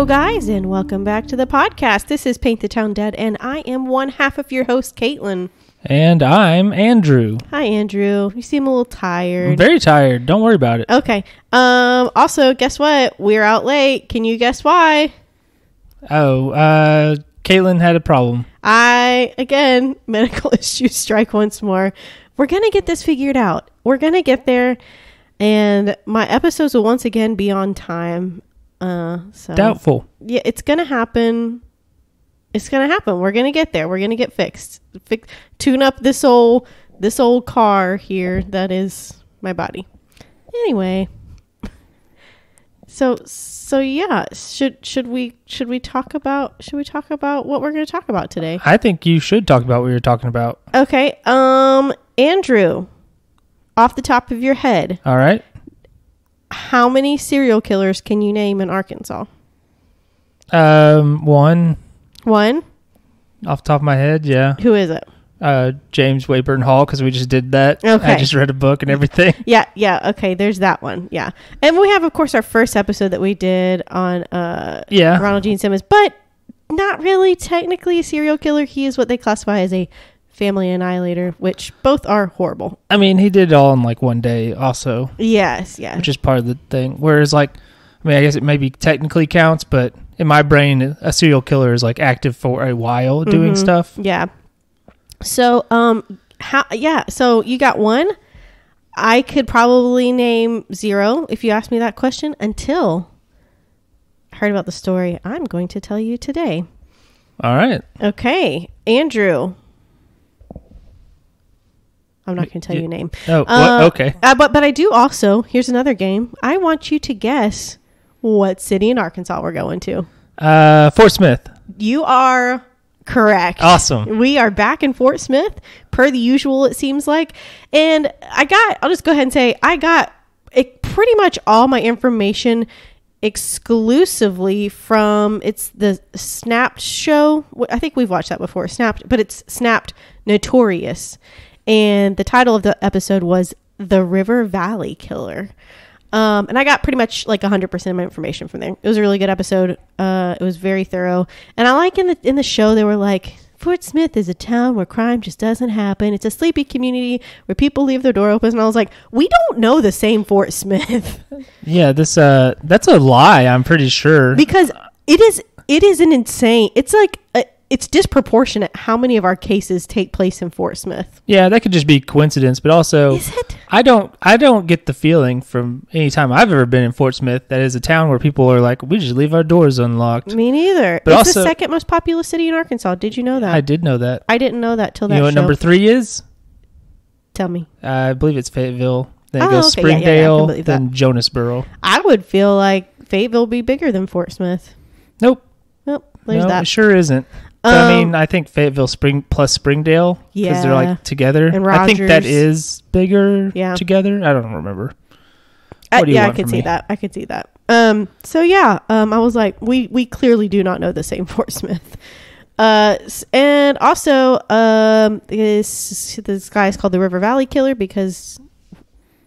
Hello, guys, and welcome back to the podcast. This is Paint the Town Dead, and I am one half of your host, Caitlin. And I'm Andrew. Hi, Andrew. You seem a little tired. I'm very tired. Don't worry about it. Okay. Also, guess what? We're out late. Can you guess why? Caitlin had a problem. Again, medical issues strike once more. We're going to get this figured out. We're going to get there, and my episodes will once again be on time. Doubtful. Yeah, it's going to happen. It's going to happen. We're going to get there. We're going to get fixed. Tune up this old car here that is my body. Anyway. So yeah, should we talk about what we're going to talk about today? I think you should talk about what you're talking about. Okay. Andrew, off the top of your head. All right. How many serial killers can you name in Arkansas? One. One? Off the top of my head, yeah. Who is it? James Wayburn Hall, because we just did that. Okay. I just read a book and everything. Yeah. Okay, there's that one. Yeah. And we have, of course, our first episode that we did on Ronald Simmons, but not really technically a serial killer. He is what they classify as a family annihilator, which both are horrible. I mean, he did it all in like one day also. Yes, yeah. Which is part of the thing. Whereas I guess it maybe technically counts, but in my brain, a serial killer is like active for a while doing stuff. Yeah. So, so you got one. I could probably name 0 if you asked me that question until I heard about the story I'm going to tell you today. All right. Okay. Andrew. I'm not going to tell you a name. Oh, okay. But I do also, here's another game. I want you to guess what city in Arkansas we're going to. Fort Smith. You are correct. Awesome. We are back in Fort Smith, per the usual, it seems like. And I'll just go ahead and say, I got pretty much all my information exclusively from, it's the Snapped show. I think we've watched that before, Snapped, but it's Snapped Notorious. And the title of the episode was The River Valley Killer. And I got pretty much like 100% of my information from there. It was a really good episode. It was very thorough. And I like in the show, they were like, Fort Smith is a town where crime just doesn't happen. It's a sleepy community where people leave their door open. And I was like, we don't know the same Fort Smith. Yeah, that's a lie, I'm pretty sure. Because it is an insane, it's like, it's disproportionate how many of our cases take place in Fort Smith. Yeah, that could just be coincidence, but also is it? I don't get the feeling from any time I've ever been in Fort Smith that is a town where people are like, we just leave our doors unlocked. Me neither. But it's also, the second most populous city in Arkansas. Did you know that? I did know that. I didn't know that till that show. You know what number 3 is? Tell me. I believe it's Fayetteville. Then it goes Springdale, then Jonesboro. I would feel like Fayetteville would be bigger than Fort Smith. Nope. There's that. It sure isn't. But I mean, I think Fayetteville plus Springdale, because they're like together. And I think that is bigger together. I don't remember. I could see that. I could see that. I was like, we clearly do not know the same Fort Smith. And also, this guy is called the River Valley Killer because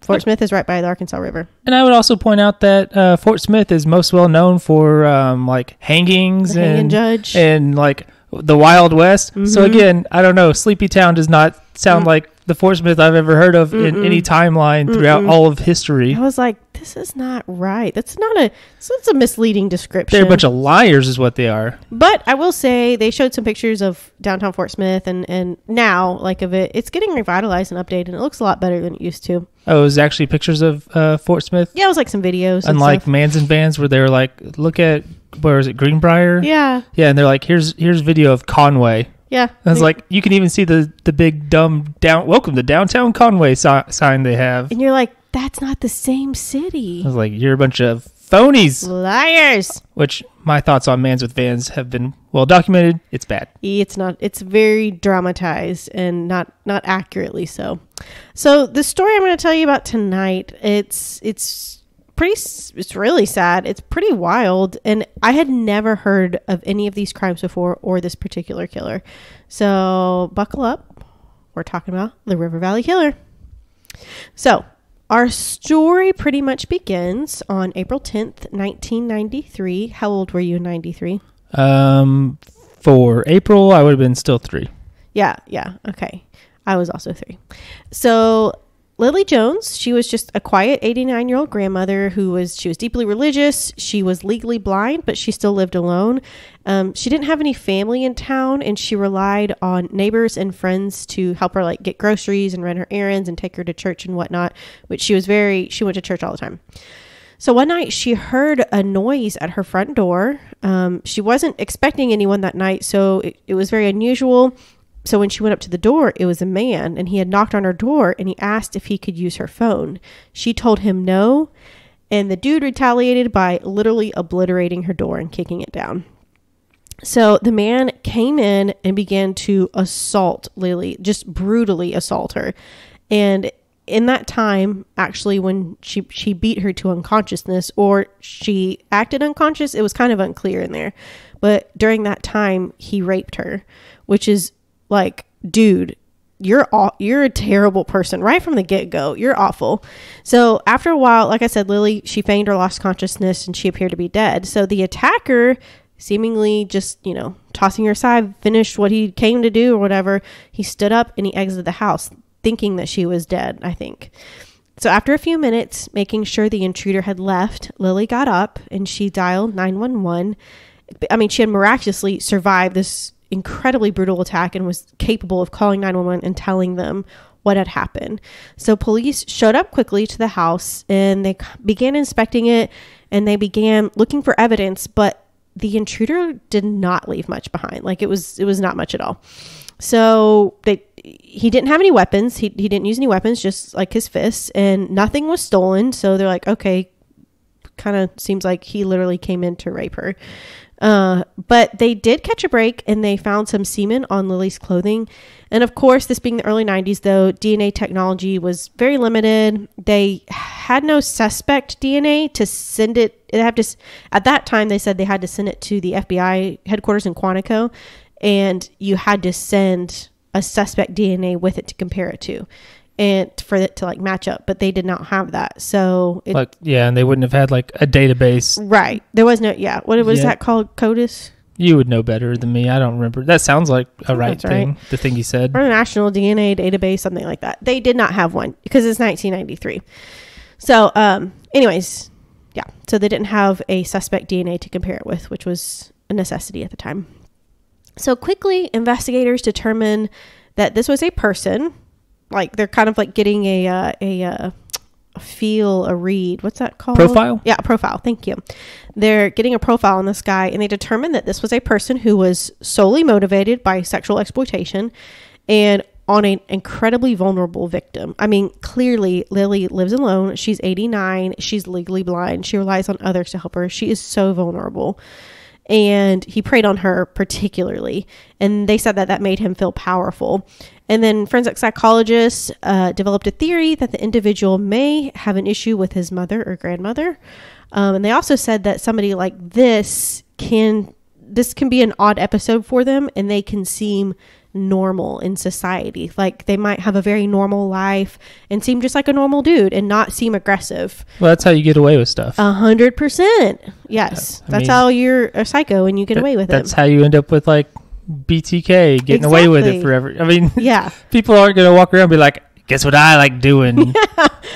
Fort Smith is right by the Arkansas River. And I would also point out that Fort Smith is most well known for like hangings and judge and like the Wild West. Mm-hmm. So again, I don't know. Sleepy Town does not sound like the Fort Smith I've ever heard of in any timeline throughout all of history. I was like, this is not right. That's a misleading description. They're a bunch of liars is what they are. But I will say they showed some pictures of downtown Fort Smith and now it's getting revitalized and updated and it looks a lot better than it used to. Oh, it was actually pictures of Fort Smith? Yeah, it was like some videos. Unlike Mans and Bands where they were like, look at, where is it, Greenbrier? Yeah. Yeah, and they're like, here's video of Conway. Yeah. I was like, you can even see the big dumb welcome to downtown Conway sign they have. And you're like, that's not the same city. I was like, you're a bunch of phonies. Liars. Which my thoughts on Mans with Vans have been well documented. It's bad. It's not. It's very dramatized and not accurately so. So the story I'm going to tell you about tonight, it's really sad. It's pretty wild. And I had never heard of any of these crimes before or this particular killer. So buckle up. We're talking about the River Valley Killer. So our story pretty much begins on April 10th, 1993. How old were you in 93? For April, I would have been still 3. Yeah. Okay. I was also 3. So Lily Jones, she was just a quiet 89-year-old grandmother she was deeply religious. She was legally blind, but she still lived alone. She didn't have any family in town, and she relied on neighbors and friends to help her like get groceries and run her errands and take her to church and whatnot, which she went to church all the time. So one night she heard a noise at her front door. She wasn't expecting anyone that night, so it was very unusual. So when she went up to the door, it was a man, and he had knocked on her door, and he asked if he could use her phone. She told him no, and the dude retaliated by literally obliterating her door and kicking it down. So the man came in and began to assault Lily, just brutally assault her. And in that time, actually, when she beat her to unconsciousness, or she acted unconscious, it was kind of unclear in there. But during that time, he raped her, which is like, dude, you're a terrible person right from the get-go. You're awful. So after a while, like I said, Lily, she feigned or lost consciousness, and she appeared to be dead. So the attacker, seemingly just, tossing her aside, finished what he came to do or whatever. He stood up and he exited the house, thinking that she was dead, I think. So after a few minutes, making sure the intruder had left, Lily got up and she dialed 911. I mean, she had miraculously survived this incredibly brutal attack and was capable of calling 911 and telling them what had happened. So police showed up quickly to the house, and they began inspecting it, and they began looking for evidence, but the intruder did not leave much behind. Like it was not much at all. So he didn't have any weapons. He didn't use any weapons, just like his fists, and nothing was stolen. So they're like, okay, kind of seems like he literally came in to rape her. But they did catch a break, and they found some semen on Lily's clothing. And of course, this being the early 90s, though, DNA technology was very limited. They had no suspect DNA to send it. At that time, they said they had to send it to the FBI headquarters in Quantico, and you had to send a suspect DNA with it to compare it to, and for it to like match up, but they did not have that. So and they wouldn't have had like a database. Right. There was no, what was that called? CODIS? You would know better than me. I don't remember. That sounds like a right thing. Right. The thing you said. Or a national DNA database, something like that. They did not have one because it's 1993. So, anyways, so they didn't have a suspect DNA to compare it with, which was a necessity at the time. So quickly, investigators determined that this was a person. Like they're kind of like getting a read. What's that called? Profile? Yeah, a profile. Thank you. They're getting a profile on this guy, and they determined that this was a person who was solely motivated by sexual exploitation and on an incredibly vulnerable victim. I mean, clearly Lily lives alone. She's 89. She's legally blind. She relies on others to help her. She is so vulnerable. And he preyed on her particularly. And they said that made him feel powerful. And then forensic psychologists developed a theory that the individual may have an issue with his mother or grandmother. And they also said that somebody like this can be an odd episode for them, and they can seem normal in society. Like they might have a very normal life and seem just like a normal dude and not seem aggressive. Well, that's how you get away with stuff. 100%. Yes. That's how you're a psycho and you get away with it. That's how you end up with like BTK getting away with it forever. I mean, people aren't going to walk around and be like, guess what I like doing?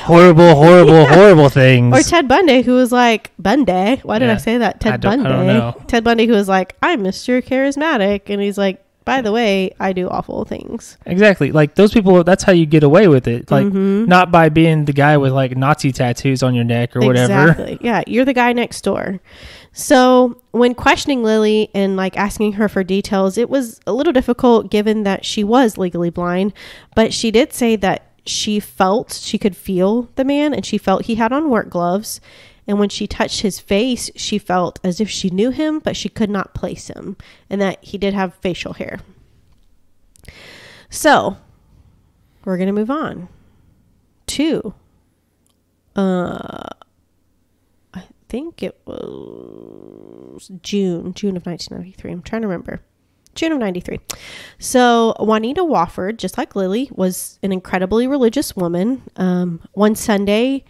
Horrible things. Or Ted Bundy, who was like, Bundy? Why did I say that? Ted Bundy. I don't know. Ted Bundy, who was like, I'm Mr. Charismatic. And he's like, by the way, I do awful things. Exactly. Like those people, that's how you get away with it. Like not by being the guy with like Nazi tattoos on your neck or whatever. Exactly. Yeah. You're the guy next door. So when questioning Lily and like asking her for details, it was a little difficult given that she was legally blind, but she did say that she could feel the man, and she felt he had on work gloves. And when she touched his face, she felt as if she knew him, but she could not place him, and that he did have facial hair. So we're going to move on to, I think it was June of 1993. I'm trying to remember. June of 93. So Juanita Wofford, just like Lily, was an incredibly religious woman. One Sunday,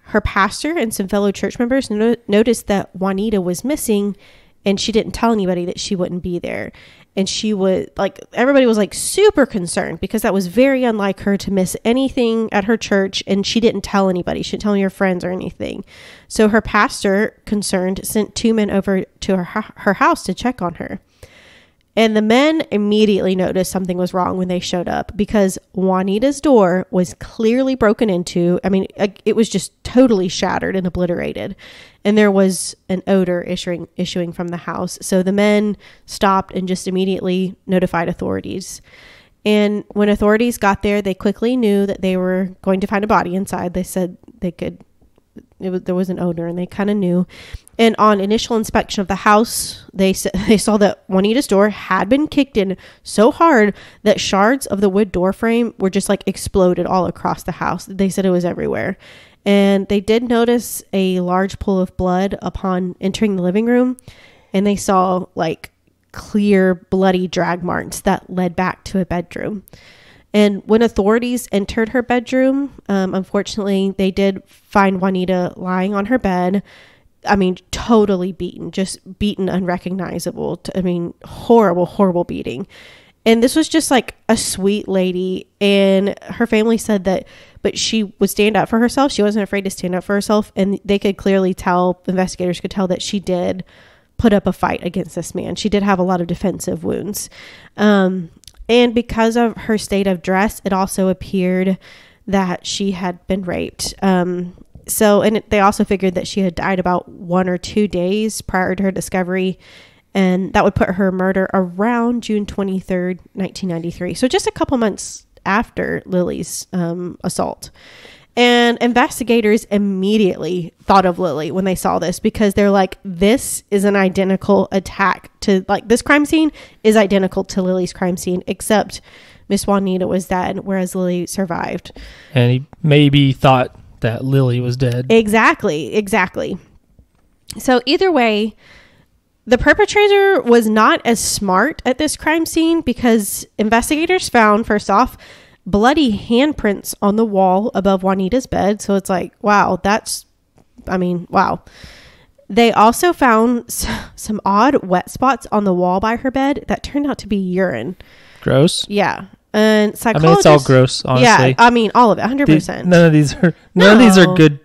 her pastor and some fellow church members noticed that Juanita was missing, and she didn't tell anybody that she wouldn't be there. And she would, like, everybody was like super concerned because that was very unlike her to miss anything at her church. And she didn't tell anybody. She didn't tell her friends or anything. So her pastor, concerned, sent 2 men over to her house to check on her. And the men immediately noticed something was wrong when they showed up, because Juanita's door was clearly broken into. I mean, it was just totally shattered and obliterated. And there was an odor issuing from the house. So the men stopped and just immediately notified authorities. And when authorities got there, they quickly knew that they were going to find a body inside. They said there was an odor, and they kind of knew. And on initial inspection of the house, they saw that Juanita's door had been kicked in so hard that shards of the wood door frame were just like exploded all across the house. They said it was everywhere. And they did notice a large pool of blood upon entering the living room. And they saw like clear bloody drag marks that led back to a bedroom. And when authorities entered her bedroom, unfortunately, they did find Juanita lying on her bed. I mean, totally beaten, just beaten, unrecognizable. Horrible, horrible beating. And this was just like a sweet lady. And her family said that, but she would stand up for herself. She wasn't afraid to stand up for herself. And they could clearly tell, investigators could tell, that she did put up a fight against this man. She did have a lot of defensive wounds. And because of her state of dress, it also appeared that she had been raped. They also figured that she had died about 1 or 2 days prior to her discovery, and that would put her murder around June 23rd, 1993. So just a couple months after Lily's assault. And investigators immediately thought of Lily when they saw this, because they're like, this is an identical attack to, like, this crime scene is identical to Lily's crime scene, except Miss Juanita was dead, whereas Lily survived. And he maybe thought that Lily was dead. Exactly. So either way, the perpetrator was not as smart at this crime scene, because investigators found, first off, bloody handprints on the wall above Juanita's bed. So it's like, wow. They also found some odd wet spots on the wall by her bed that turned out to be urine. Gross. Yeah. And psychologists, it's all gross, honestly. Yeah, all of it, 100%. None of these are good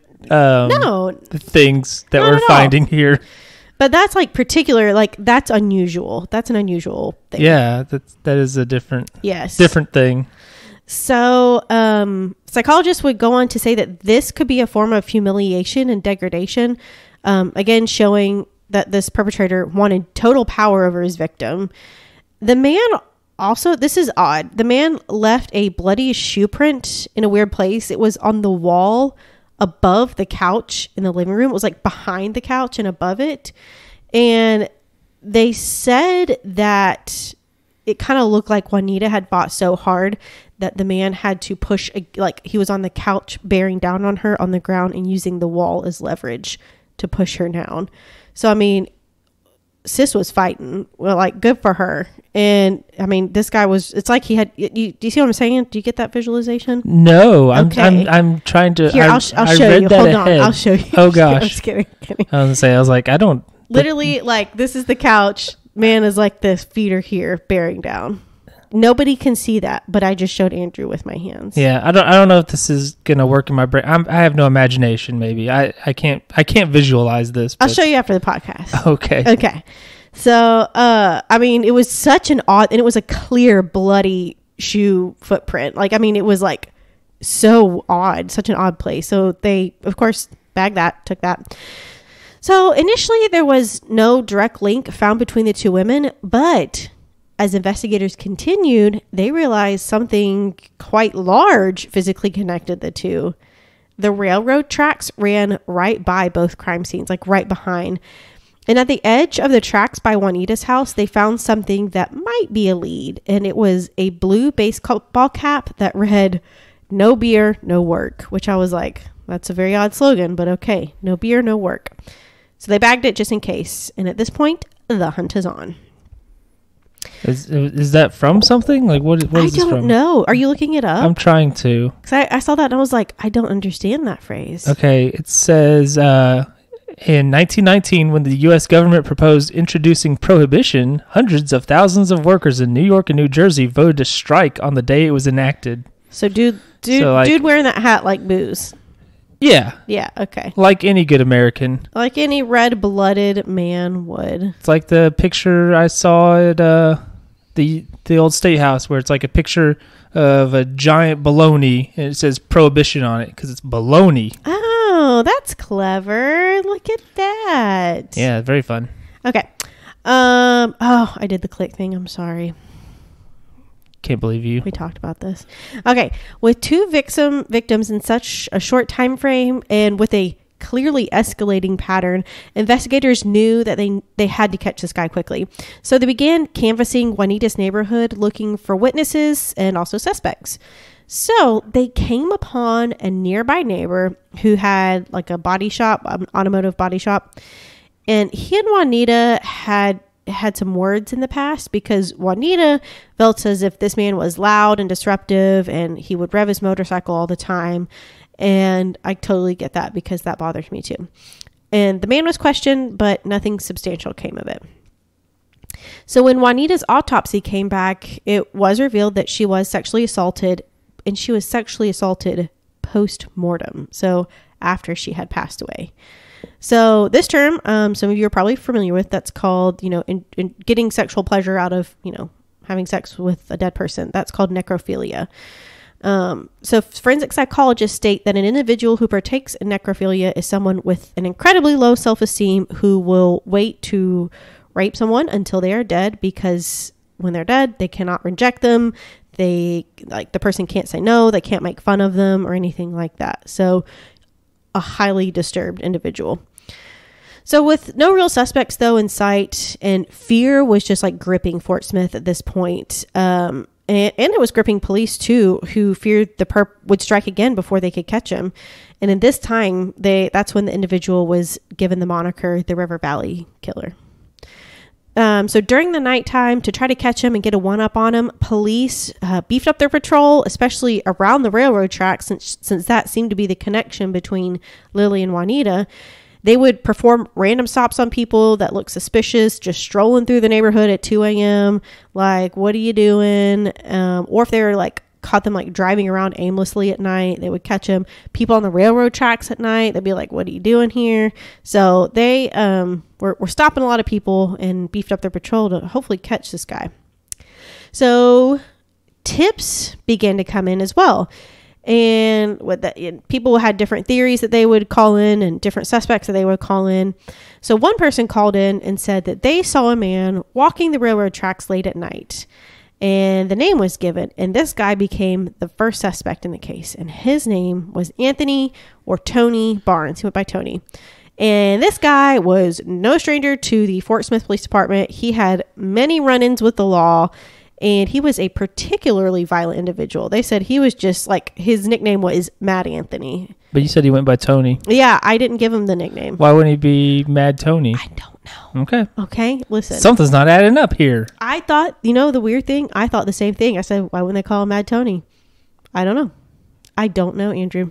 things that we're finding here. But that's like particular, like that's unusual. That's an unusual thing. Yeah, that is a different thing. So psychologists would go on to say that this could be a form of humiliation and degradation, again showing that this perpetrator wanted total power over his victim. The man also, this is odd, the man left a bloody shoe print in a weird place. It was on the wall above the couch in the living room. It was like behind the couch and above it. And they said that it kind of looked like Juanita had fought so hard that the man had to push, like he was on the couch bearing down on her on the ground and using the wall as leverage to push her down. So, I mean, sis was fighting. Well, like, good for her. And I mean, this guy was, it's like he had, do you see what I'm saying? Do you get that visualization? No, I'm trying to. Here, I'll show you. Hold on. I'll show you. Oh gosh. I'm just kidding. I was like, I don't. Literally, like, this is the couch. Man is like this, feet are here, bearing down. Nobody can see that, but I just showed Andrew with my hands. Yeah, I don't know if this is gonna work in my brain. I have no imagination. Maybe I can't visualize this. I'll show you after the podcast. Okay. So, I mean, it was such an odd, and it was a clear bloody shoe footprint. Like, I mean, it was like so odd, such an odd place. So they, of course, bagged that, took that. So initially there was no direct link found between the two women, but as investigators continued, they realized something quite large physically connected the two. The railroad tracks ran right by both crime scenes, like right behind. And at the edge of the tracks by Juanita's house, they found something that might be a lead. And it was a blue baseball cap that read, "No beer, no work," which I was like, that's a very odd slogan, but okay. No beer, no work. So they bagged it just in case. And at this point, the hunt is on. Is that from something? Like what is I this from? don't know. Are you looking it up? I'm trying to. Because I saw that and I was like, I don't understand that phrase. Okay, it says in 1919, when the U.S. government proposed introducing prohibition, hundreds of thousands of workers in New York and New Jersey voted to strike on the day it was enacted. So dude wearing that hat like booze. Yeah. Yeah, okay. Like any good American. Like any red-blooded man would. It's like the picture I saw at the old State House where it's like a picture of a giant bologna and it says prohibition on it because it's bologna. Oh, that's clever. Look at that. Yeah, very fun. Okay. I did the click thing. I'm sorry. Can't believe you. We talked about this. Okay. With two victims in such a short time frame and with a clearly escalating pattern, investigators knew that they had to catch this guy quickly. So they began canvassing Juanita's neighborhood, looking for witnesses and also suspects. So they came upon a nearby neighbor who had like a body shop, automotive body shop. And he and Juanita had some words in the past because Juanita felt as if this man was loud and disruptive and he would rev his motorcycle all the time. And I totally get that because that bothered me too. And the man was questioned, but nothing substantial came of it. So when Juanita's autopsy came back, it was revealed that she was sexually assaulted, and she was sexually assaulted post-mortem. So after she had passed away. So this term, some of you are probably familiar with, that's called, in getting sexual pleasure out of, having sex with a dead person. That's called necrophilia. So forensic psychologists state that an individual who partakes in necrophilia is someone with an incredibly low self-esteem who will wait to rape someone until they are dead, because when they're dead, they cannot reject them. The person can't say no, they can't make fun of them or anything like that. So a highly disturbed individual. So with no real suspects though in sight, and fear was just like gripping Fort Smith at this point. And it was gripping police too, who feared the perp would strike again before they could catch him. And in this time, that's when the individual was given the moniker the River Valley Killer. So during the nighttime, to try to catch him and get a one-up on him, police beefed up their patrol, especially around the railroad tracks, since that seemed to be the connection between Lily and Juanita. They would perform random stops on people that looked suspicious, just strolling through the neighborhood at 2 a.m. Like, what are you doing? Or if they were caught them driving around aimlessly at night, they would catch them. People on the railroad tracks at night, they'd be like, what are you doing here? So they were stopping a lot of people and beefed up their patrol to hopefully catch this guy. So tips began to come in as well. And people had different theories that they would call in and different suspects that they would call in. So one person called in and said that they saw a man walking the railroad tracks late at night. And the name was given, and this guy became the first suspect in the case. And his name was Anthony or Tony Barnes. He went by Tony. And this guy was no stranger to the Fort Smith Police Department. He had many run-ins with the law, and he was a particularly violent individual. They said he was just his nickname was Mad Anthony. But you said he went by Tony. Yeah, I didn't give him the nickname. Why wouldn't he be Mad Tony? I don't know. Okay, listen. Something's not adding up here. I thought, the weird thing, I thought the same thing. I said, why wouldn't they call him Mad Tony? I don't know, Andrew.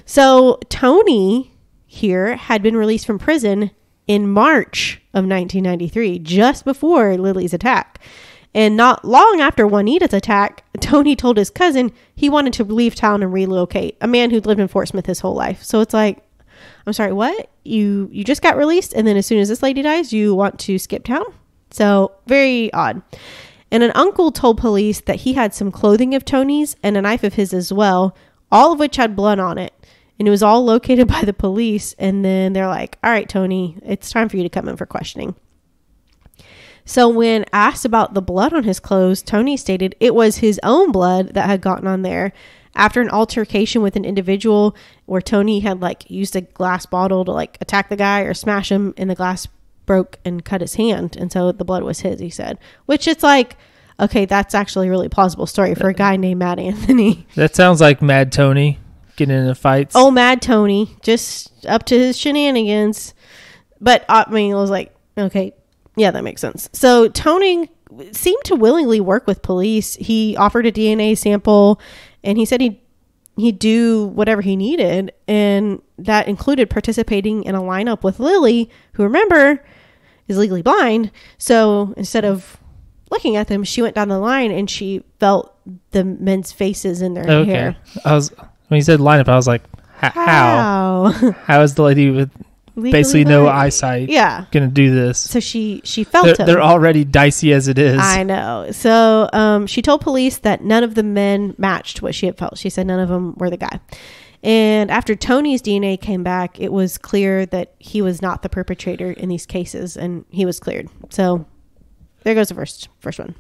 So Tony here had been released from prison in March of 1993, just before Lily's attack. And not long after Juanita's attack, Tony told his cousin he wanted to leave town and relocate, a man who'd lived in Fort Smith his whole life. So it's like, I'm sorry, what? You just got released, and then as soon as this lady dies, you want to skip town? So very odd. And an uncle told police that he had some clothing of Tony's and a knife of his as well, all of which had blood on it. And it was all located by the police. And then they're like, all right, Tony, it's time for you to come in for questioning. So when asked about the blood on his clothes, Tony stated it was his own blood that had gotten on there after an altercation with an individual where Tony had used a glass bottle to attack the guy or smash him, and the glass broke and cut his hand. And so the blood was his, he said, which it's okay, that's actually a really plausible story for a guy named Mad Anthony. That sounds like Mad Tony getting into fights. Oh, Mad Tony, just up to his shenanigans. But I mean, it was okay. Yeah, that makes sense. So Tony seemed to willingly work with police. He offered a DNA sample, and he said he'd do whatever he needed, and that included participating in a lineup with Lily, who, remember, is legally blind. So instead of looking at them, she went down the line and she felt the men's faces in their hair. When you said lineup, I was like, how? How is the lady with basically no eyesight gonna do this? So she felt him. They're already dicey as it is. I know. So she told police that none of the men matched what she had felt. She said none of them were the guy. And after Tony's DNA came back, it was clear that he was not the perpetrator in these cases, and he was cleared. So there goes the first one.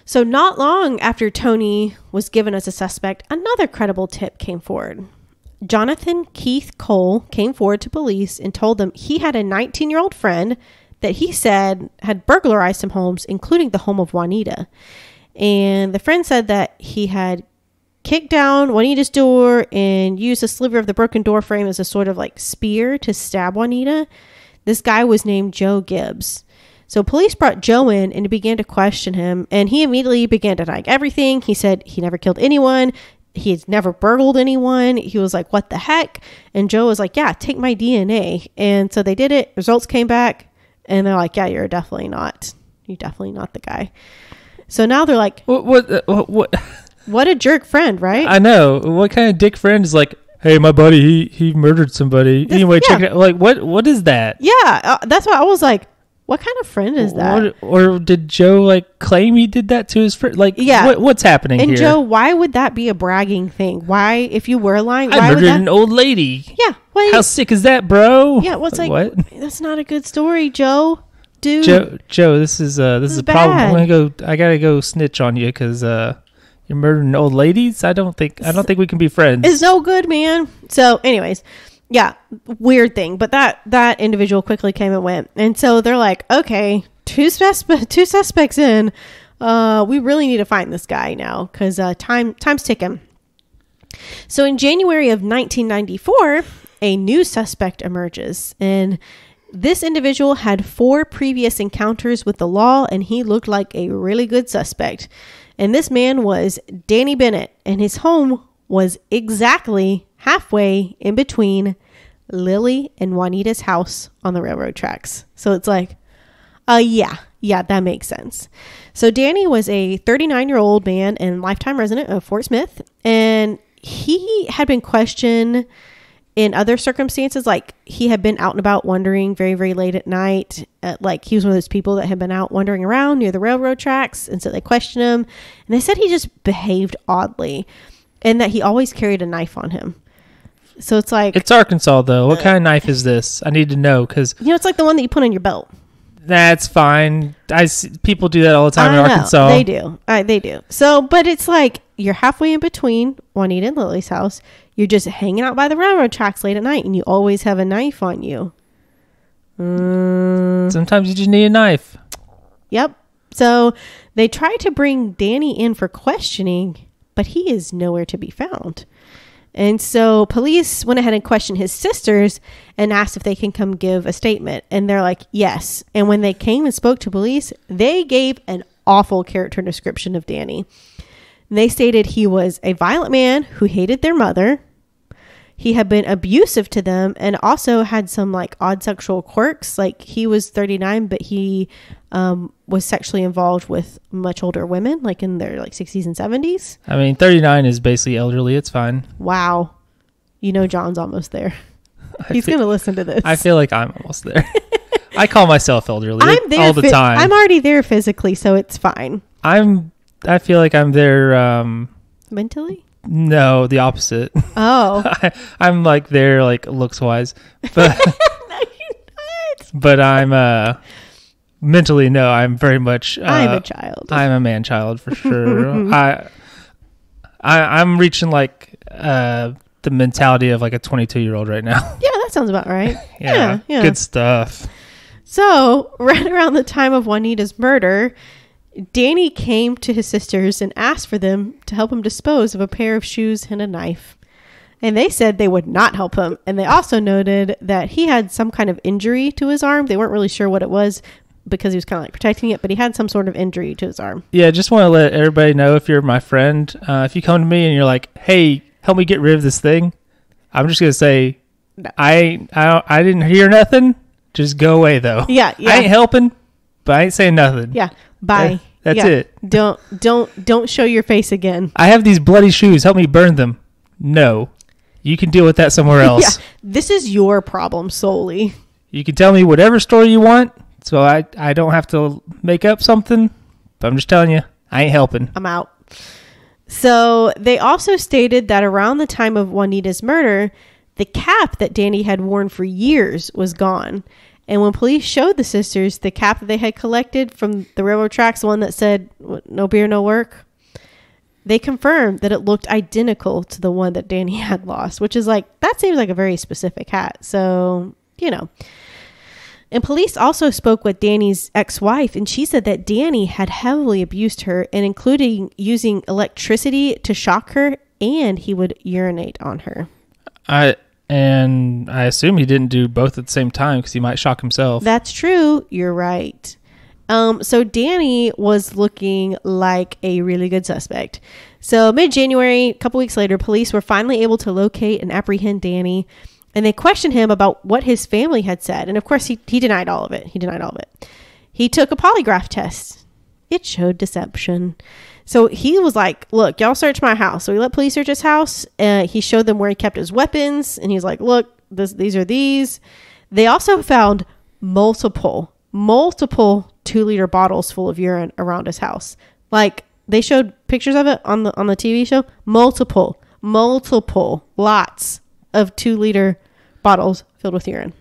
So not long after Tony was given as a suspect, another credible tip came forward. Jonathan Keith Cole came forward to police and told them he had a 19-year-old friend that he said had burglarized some homes, including the home of Juanita. And the friend said that he had kicked down Juanita's door and used a sliver of the broken door frame as a sort of like spear to stab Juanita. This guy was named Joe Gibbs. So police brought Joe in and began to question him, and he immediately began to deny everything. He said he never killed anyone. He's never burgled anyone. He was like, what the heck? And Joe was like, yeah, take my DNA. And so they did it. Results came back, and they're like, yeah, you're definitely not the guy. So now they're like, what a jerk friend, right? I know. What kind of dick friend is like, hey, my buddy, he murdered somebody. Anyway, check it out. Like, what is that? Yeah, that's why I was like, what kind of friend is that? Or did Joe like claim he did that to his friend? Like, what's happening here? And Joe, why would that be a bragging thing? Why, if you were lying, I murdered an old lady. Yeah. How sick is that, bro? Yeah. What's like? What? That's not a good story, Joe. Dude. Joe, this is a problem. I gotta go snitch on you because you're murdering old ladies. I don't think we can be friends. It's no good, man. So, anyways. Yeah, weird thing. But that individual quickly came and went. And so they're like, okay, two suspects in. We really need to find this guy now because time's ticking. So in January of 1994, a new suspect emerges. And this individual had 4 previous encounters with the law, and he looked like a really good suspect. And this man was Danny Bennett, and his home was exactly halfway in between Lily and Juanita's house on the railroad tracks. So it's like, yeah, that makes sense. So Danny was a 39-year-old man and lifetime resident of Fort Smith, and he had been questioned in other circumstances. Like, he had been out and about wandering very, very late at night. Like, he was one of those people that had been out wandering around near the railroad tracks, and so they questioned him, and they said he just behaved oddly, and that he always carried a knife on him. So it's like... It's Arkansas, though. What kind of knife is this? I need to know, because... it's like the one that you put on your belt. That's fine. People do that all the time in Arkansas. They do. They do. So, but it's like, you're halfway in between Juanita and Lily's house. You're just hanging out by the railroad tracks late at night, and you always have a knife on you. Sometimes you just need a knife. Yep. So, they tried to bring Danny in for questioning, but he is nowhere to be found. And so police went ahead and questioned his sisters and asked if they can come give a statement. And they're like, yes. And when they came and spoke to police, they gave an awful character description of Danny. And they stated he was a violent man who hated their mother. He had been abusive to them and also had some like odd sexual quirks. Like, he was 39, but he was sexually involved with much older women, like in their like 60s and 70s. I mean, 39 is basically elderly. It's fine. Wow. John's almost there. He's going to listen to this. I feel like I'm almost there. I call myself elderly all the time. I'm already there physically, so it's fine. I feel like I'm there. Mentally? No, the opposite. Oh. I'm like there, like looks wise, but no, you're not. But I'm mentally, no. I'm very much. I'm a child. I'm a man child for sure. I'm reaching like the mentality of like a 22-year-old right now. Yeah, that sounds about right. Yeah, good stuff. So right around the time of Juanita's murder, Danny came to his sisters and asked for them to help him dispose of a pair of shoes and a knife. And they said they would not help him. And they also noted that he had some kind of injury to his arm. They weren't really sure what it was, because he was kind of like protecting it, but he had some sort of injury to his arm. Yeah, just want to let everybody know, if you're my friend, if you come to me and you're like, hey, help me get rid of this thing, I'm just going to say, no. I didn't hear nothing. Just go away, though. Yeah. I ain't helping, but I ain't saying nothing. Yeah. Bye. That's it. Don't show your face again. I have these bloody shoes. Help me burn them. No. You can deal with that somewhere else. Yeah. This is your problem solely. You can tell me whatever story you want, so I don't have to make up something, but I'm just telling you, I ain't helping. I'm out. So they also stated that around the time of Juanita's murder, the cap that Danny had worn for years was gone. And when police showed the sisters the cap that they had collected from the railroad tracks, the one that said, no beer, no work, they confirmed that it looked identical to the one that Danny had lost, which is like, that seems like a very specific hat. So, you know. And police also spoke with Danny's ex-wife, and she said that Danny had heavily abused her, and including using electricity to shock her, and he would urinate on her. I assume he didn't do both at the same time because he might shock himself. That's true. You're right. So Danny was looking like a really good suspect. So mid-January, a couple weeks later, police were finally able to locate and apprehend Danny, and they questioned him about what his family had said. And of course, he denied all of it. He took a polygraph test. It showed deception. So he was like, look, y'all search my house. So he let police search his house. He showed them where he kept his weapons. And he's like, look, these are these. They also found multiple 2-liter bottles full of urine around his house. Like, they showed pictures of it on the TV show. Multiple lots of 2-liter bottles filled with urine.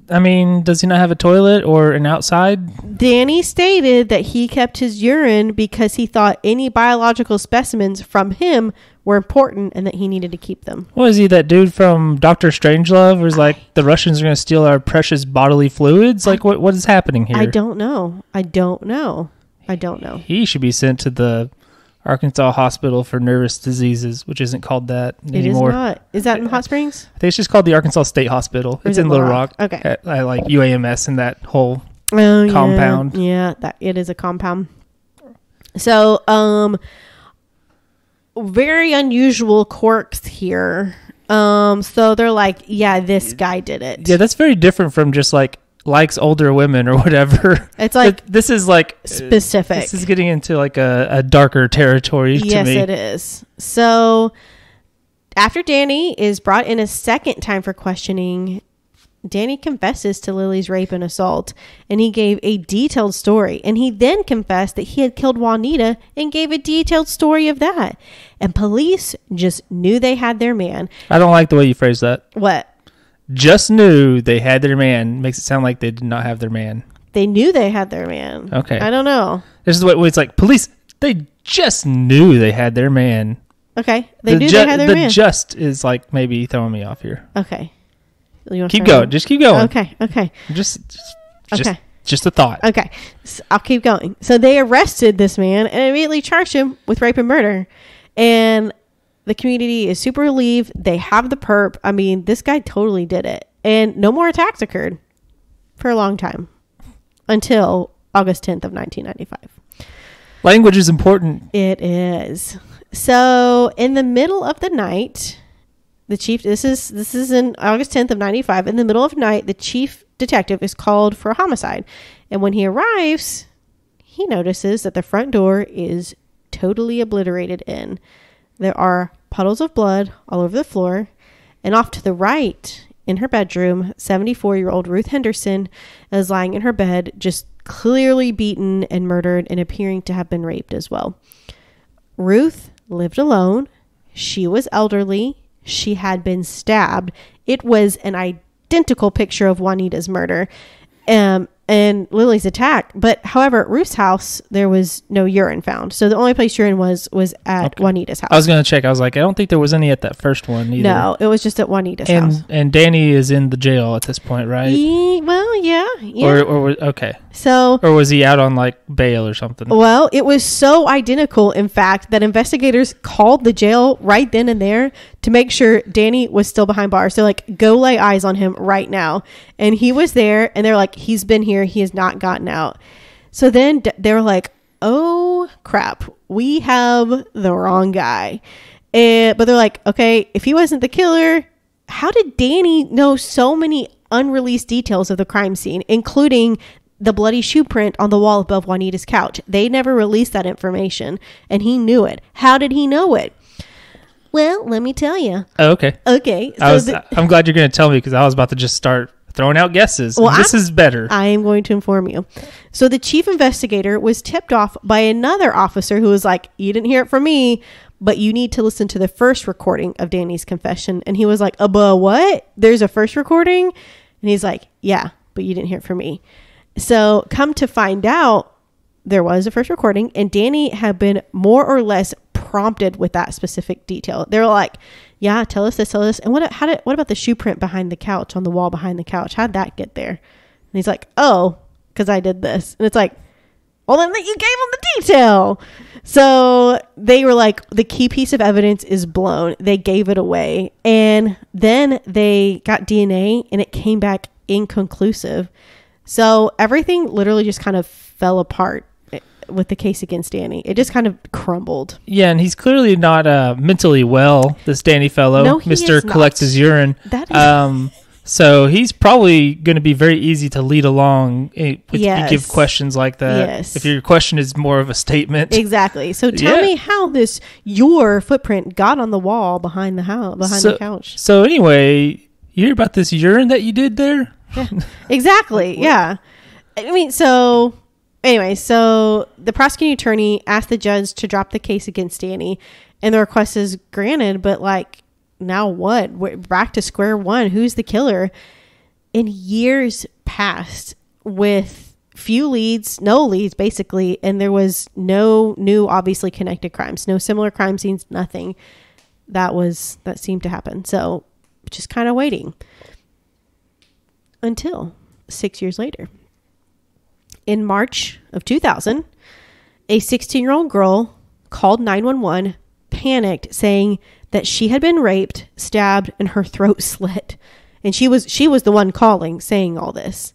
Does he not have a toilet or an outside? Danny stated that he kept his urine because he thought any biological specimens from him were important and that he needed to keep them. What is he, that dude from Dr. Strangelove? Who's like, the Russians are going to steal our precious bodily fluids? Like, what is happening here? I don't know. He should be sent to the Arkansas Hospital for Nervous Diseases, which isn't called that anymore. It is not. Is that in Hot Springs? I think it's just called the Arkansas State Hospital. It's in Little Rock. Okay. I like UAMS and that whole compound. Yeah, that it is a compound. So, very unusual quirks here. So they're like, yeah, this guy did it. Yeah, that's very different from just like likes older women or whatever. It's like, this is like specific. This is getting into like a darker territory to me. Yes, it is. So after Danny is brought in a second time for questioning, Danny confesses to Lily's rape and assault, and he gave a detailed story. And he then confessed that he had killed Juanita and gave a detailed story of that. And police just knew they had their man. I don't like the way you phrase that. What? Just knew they had their man makes it sound like they did not have their man. They knew they had their man. Okay. I don't know. This is what it's like. Police, they just knew they had their man. Okay. They knew they had their man. The just is like maybe throwing me off here. Okay. Keep going. Just keep going. Okay. Just a thought. Okay. So I'll keep going. So they arrested this man and immediately charged him with rape and murder. And the community is super relieved. They have the perp. I mean, this guy totally did it. And no more attacks occurred for a long time until August 10th of 1995. Language is important. It is. So in the middle of the night, the chief, this is in August 10th of 95. In the middle of the night, the chief detective is called for a homicide. And when he arrives, he notices that the front door is totally obliterated in. There are puddles of blood all over the floor, and off to the right in her bedroom, 74-year-old Ruth Henderson is lying in her bed, just clearly beaten and murdered and appearing to have been raped as well. Ruth lived alone. She was elderly. She had been stabbed. It was an identical picture of Juanita's murder. And Lily's attack. But however, at Ruth's house, there was no urine found. So the only place urine was at Juanita's house. I was going to check. I was like, I don't think there was any at that first one either. No, it was just at Juanita's house. And Danny is in the jail at this point, right? Yeah. Okay. So, or was he out on like bail or something? Well, it was so identical, in fact, that investigators called the jail right then and there to make sure Danny was still behind bars. They're like, go lay eyes on him right now. And he was there, and they're like, he's been here. He has not gotten out. So then they were like, oh crap, we have the wrong guy. But they're like, okay, if he wasn't the killer, how did Danny know so many unreleased details of the crime scene, including the bloody shoe print on the wall above Juanita's couch? They never released that information, and he knew it. How did he know it? Well, let me tell you. Oh, okay. Okay. So I'm glad you're going to tell me, because I was about to just start throwing out guesses. Well, this is better. I am going to inform you. So the chief investigator was tipped off by another officer who was like, you didn't hear it from me, but you need to listen to the first recording of Danny's confession. And he was like, what? There's a first recording? And he's like, yeah, but you didn't hear it from me. So come to find out, there was a first recording, and Danny had been more or less prompted with that specific detail. They were like, yeah, tell us this. And what about the shoe print behind the couch, on the wall behind the couch? How'd that get there? And he's like, oh, because I did this. And it's like, well, then you gave him the detail. So they were like, the key piece of evidence is blown. They gave it away. And then they got DNA, and it came back inconclusive. So everything literally just kind of fell apart with the case against Danny. It just kind of crumbled. Yeah, and he's clearly not mentally well, this Danny fellow. No, he Mr. is not. Collects his urine. That is... So he's probably going to be very easy to lead along if you give questions like that. Yes. If your question is more of a statement. Exactly. So tell me how your footprint got on the wall behind the house, the couch. So anyway, you hear about this urine that you did there? Yeah, exactly. Yeah. I mean, so the prosecuting attorney asked the judge to drop the case against Danny, and the request is granted, but like, now what? We're back to square one. Who's the killer? And years passed with no leads basically, and there was no new obviously connected crimes, no similar crime scenes, nothing that seemed to happen. So just kind of waiting until 6 years later. In March of 2000, a 16-year-old girl called 911, panicked, saying that she had been raped, stabbed, and her throat slit. And she was the one calling, saying all this.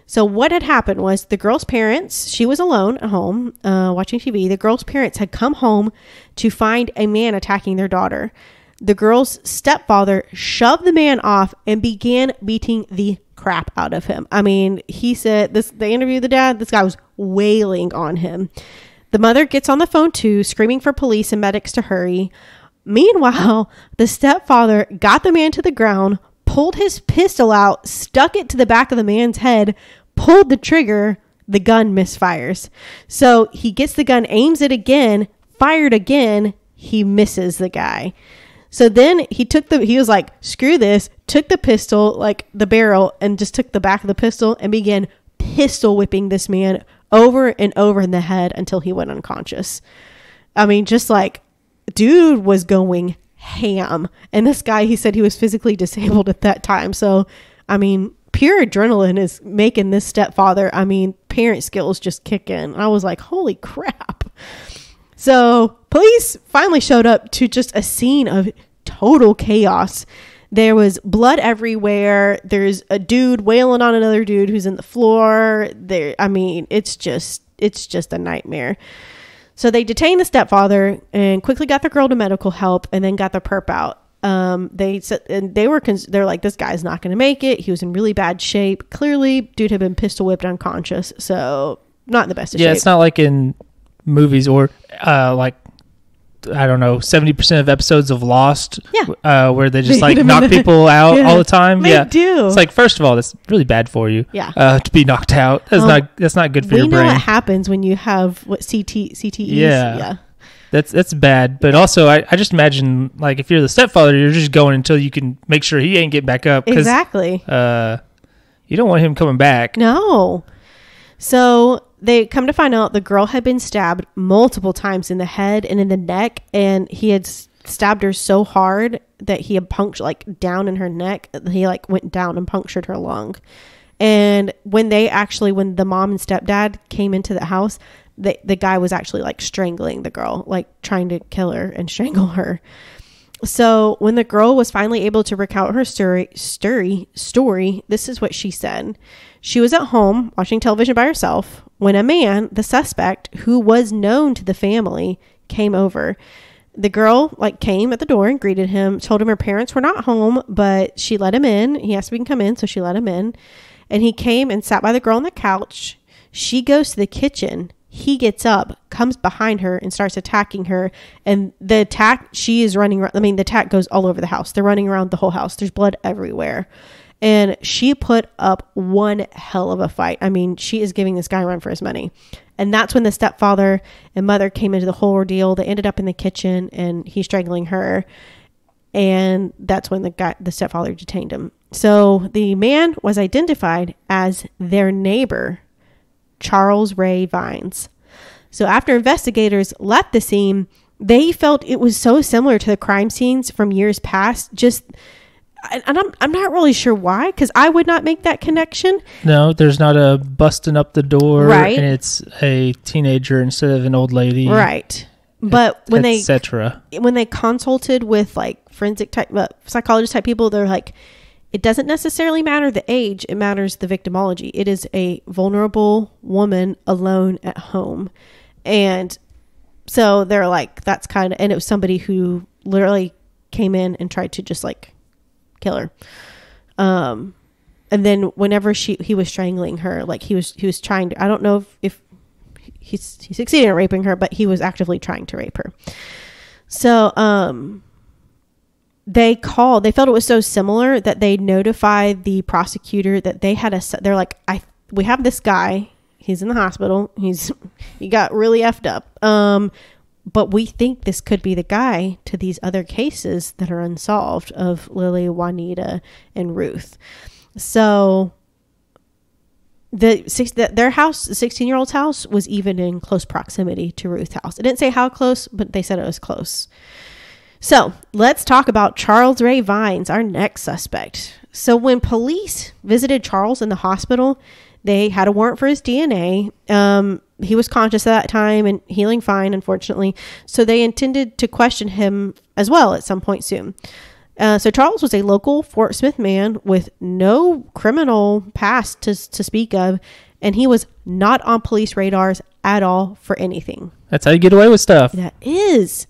So what had happened was the girl's parents, she was alone at home watching TV. The girl's parents had come home to find a man attacking their daughter. The girl's stepfather shoved the man off and began beating the crap out of him. I mean, he said they interviewed the dad. This guy was wailing on him. The mother gets on the phone too, screaming for police and medics to hurry. Meanwhile, the stepfather got the man to the ground, pulled his pistol out, stuck it to the back of the man's head, pulled the trigger, the gun misfires. So he gets the gun, aims it again, fired again, he misses the guy. So then he was like, screw this, took the pistol, like the barrel, and just took the back of the pistol and began pistol whipping this man over and over in the head until he went unconscious. I mean, just like, dude was going ham. And this guy, he said he was physically disabled at that time. So, I mean, pure adrenaline is making this stepfather, parent skills just kick in. I was like, holy crap. So police finally showed up to just a scene of total chaos. There was blood everywhere. There's a dude wailing on another dude who's in the floor. It's just a nightmare. So they detained the stepfather and quickly got the girl to medical help, and then got the perp out. They said, and they're like, this guy's not going to make it. He was in really bad shape. Clearly, dude had been pistol whipped unconscious. So not in the best of shape. Yeah, it's not like in movies or I don't know, 70% of episodes of Lost, where they just like knock people out all the time. They do. It's like, first of all, that's really bad for you. Yeah. To be knocked out. That's not good for your brain. We know what happens when you have CTEs. Yeah. That's bad. But also, I just imagine, like, if you're the stepfather, you're just going until you can make sure he ain't getting back up. Exactly. You don't want him coming back. No. So they come to find out the girl had been stabbed multiple times in the head and in the neck, and he had stabbed her so hard that he had punctured down in her neck. He went down and punctured her lung. And when the mom and stepdad came into the house, the guy was actually strangling the girl, trying to kill her and strangle her. So when the girl was finally able to recount her story, this is what she said. She was at home watching television by herself when a man, the suspect, who was known to the family, came over. The girl came at the door and greeted him, told him her parents were not home, but she let him in. He asked if he can come in, so she let him in. And he came and sat by the girl on the couch. She goes to the kitchen. He gets up, comes behind her, and starts attacking her. And the attack, she is running around. I mean, the attack goes all over the house. They're running around the whole house. There's blood everywhere. And she put up one hell of a fight. I mean, she is giving this guy a run for his money. And that's when the stepfather and mother came into the whole ordeal. They ended up in the kitchen, and he's strangling her. And that's when the stepfather detained him. So the man was identified as their neighbor, Charles Ray Vines. So after investigators left the scene, they felt it was so similar to the crime scenes from years past. And I'm not really sure why, because I would not make that connection. No, there's not a busting up the door, right? And it's a teenager instead of an old lady, right? But when they consulted with forensic type psychologist type people, they're like, it doesn't necessarily matter the age, it matters the victimology. It is a vulnerable woman alone at home. And so they're like, that's kind of, and it was somebody who literally came in and tried to just kill her. And then whenever he was strangling her, he was trying to, I don't know if he succeeded in raping her, but he was actively trying to rape her. So, they felt it was so similar that they notified the prosecutor that they're like, we have this guy, he's in the hospital, he got really effed up. But we think this could be the guy to these other cases that are unsolved of Lily, Juanita, and Ruth. So their house, the 16-year-old's house, was even in close proximity to Ruth's house. It didn't say how close, but they said it was close. So let's talk about Charles Ray Vines, our next suspect. So when police visited Charles in the hospital, they had a warrant for his DNA. He was conscious at that time and healing fine, unfortunately. So they intended to question him as well at some point soon. So Charles was a local Fort Smith man with no criminal past to speak of, and he was not on police radars at all for anything. That's how you get away with stuff. That is.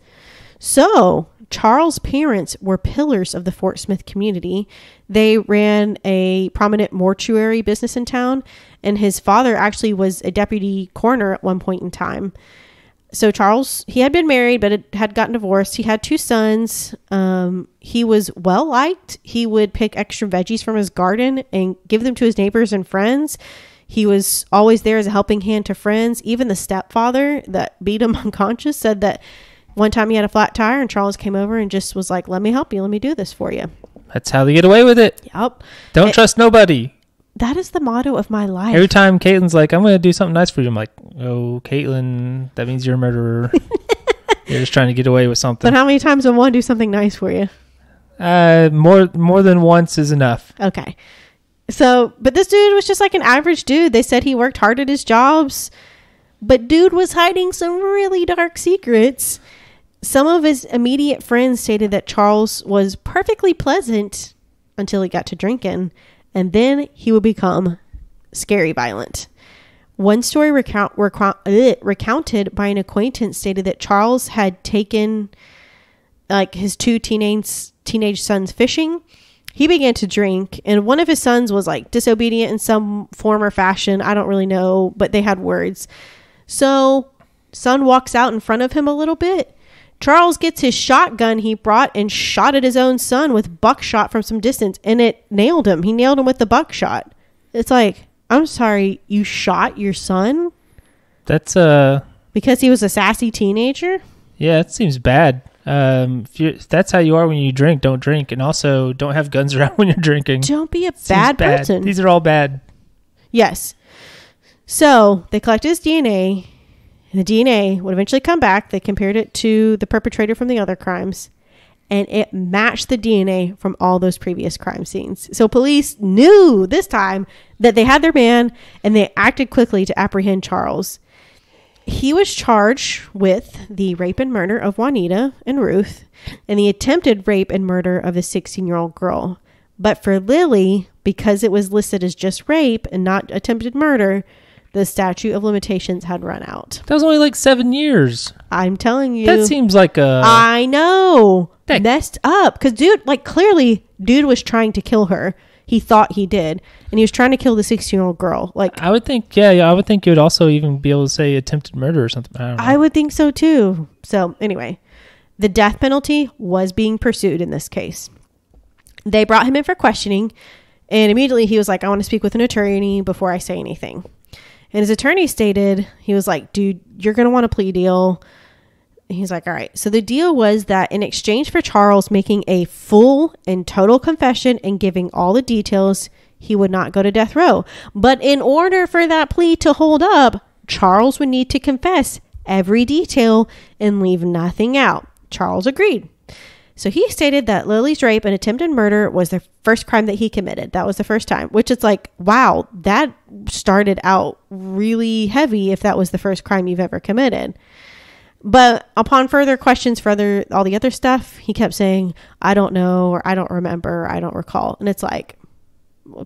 So Charles' parents were pillars of the Fort Smith community. They ran a prominent mortuary business in town, and his father actually was a deputy coroner at one point in time. So Charles, he had been married, but had gotten divorced. He had 2 sons. He was well liked. He would pick extra veggies from his garden and give them to his neighbors and friends. He was always there as a helping hand to friends. Even the stepfather that beat him unconscious said that one time he had a flat tire and Charles came over and just was like, let me help you. Let me do this for you. That's how they get away with it. Yep. Don't trust nobody. That is the motto of my life. Every time Caitlin's like, I'm going to do something nice for you, I'm like, oh, Caitlin, that means you're a murderer. You're just trying to get away with something. But how many times would one do something nice for you? More than once is enough. Okay. So, but this dude was just like an average dude. They said he worked hard at his jobs, but dude was hiding some really dark secrets. Some of his immediate friends stated that Charles was perfectly pleasant until he got to drinking, and then he would become scary violent. One story recounted by an acquaintance stated that Charles had taken his 2 teenage sons fishing. He began to drink, and one of his sons was disobedient in some form or fashion. I don't really know, but they had words. So son walks out in front of him a little bit. Charles gets his shotgun he brought and shot at his own son with buckshot from some distance, and it nailed him. He nailed him with the buckshot. It's like, I'm sorry, you shot your son? That's because he was a sassy teenager? Yeah, it seems bad. If that's how you are when you drink, don't drink, and also don't have guns around when you're drinking. Don't be a bad person. These are all bad. Yes. So they collected his DNA. And the DNA would eventually come back. They compared it to the perpetrator from the other crimes, and it matched the DNA from all those previous crime scenes. So police knew this time that they had their man, and they acted quickly to apprehend Charles. he was charged with the rape and murder of Juanita and Ruth and the attempted rape and murder of the 16-year-old girl. But for Lily, because it was listed as just rape and not attempted murder, the statute of limitations had run out. That was only like 7 years. I'm telling you. That seems like a... I know. Messed up. Because dude, like clearly, dude was trying to kill her. He thought he did. And he was trying to kill the 16-year-old girl. Like, I would think, I would think you would also even be able to say attempted murder or something. I don't know. I would think so too. So anyway, the death penalty was being pursued in this case. They brought him in for questioning. And immediately he was like, I want to speak with an attorney before I say anything. And his attorney stated, he was like, dude, you're going to want a plea deal. And he's like, all right. So the deal was that in exchange for Charles making a full and total confession and giving all the details, he would not go to death row. But in order for that plea to hold up, Charles would need to confess every detail and leave nothing out. Charles agreed. So he stated that Lily's rape and attempted murder was the first crime that he committed. That was the first time, which is like, wow, that started out really heavy if that was the first crime you've ever committed. But upon further questions for all the other stuff, he kept saying, I don't know, or I don't remember, I don't recall. And it's like,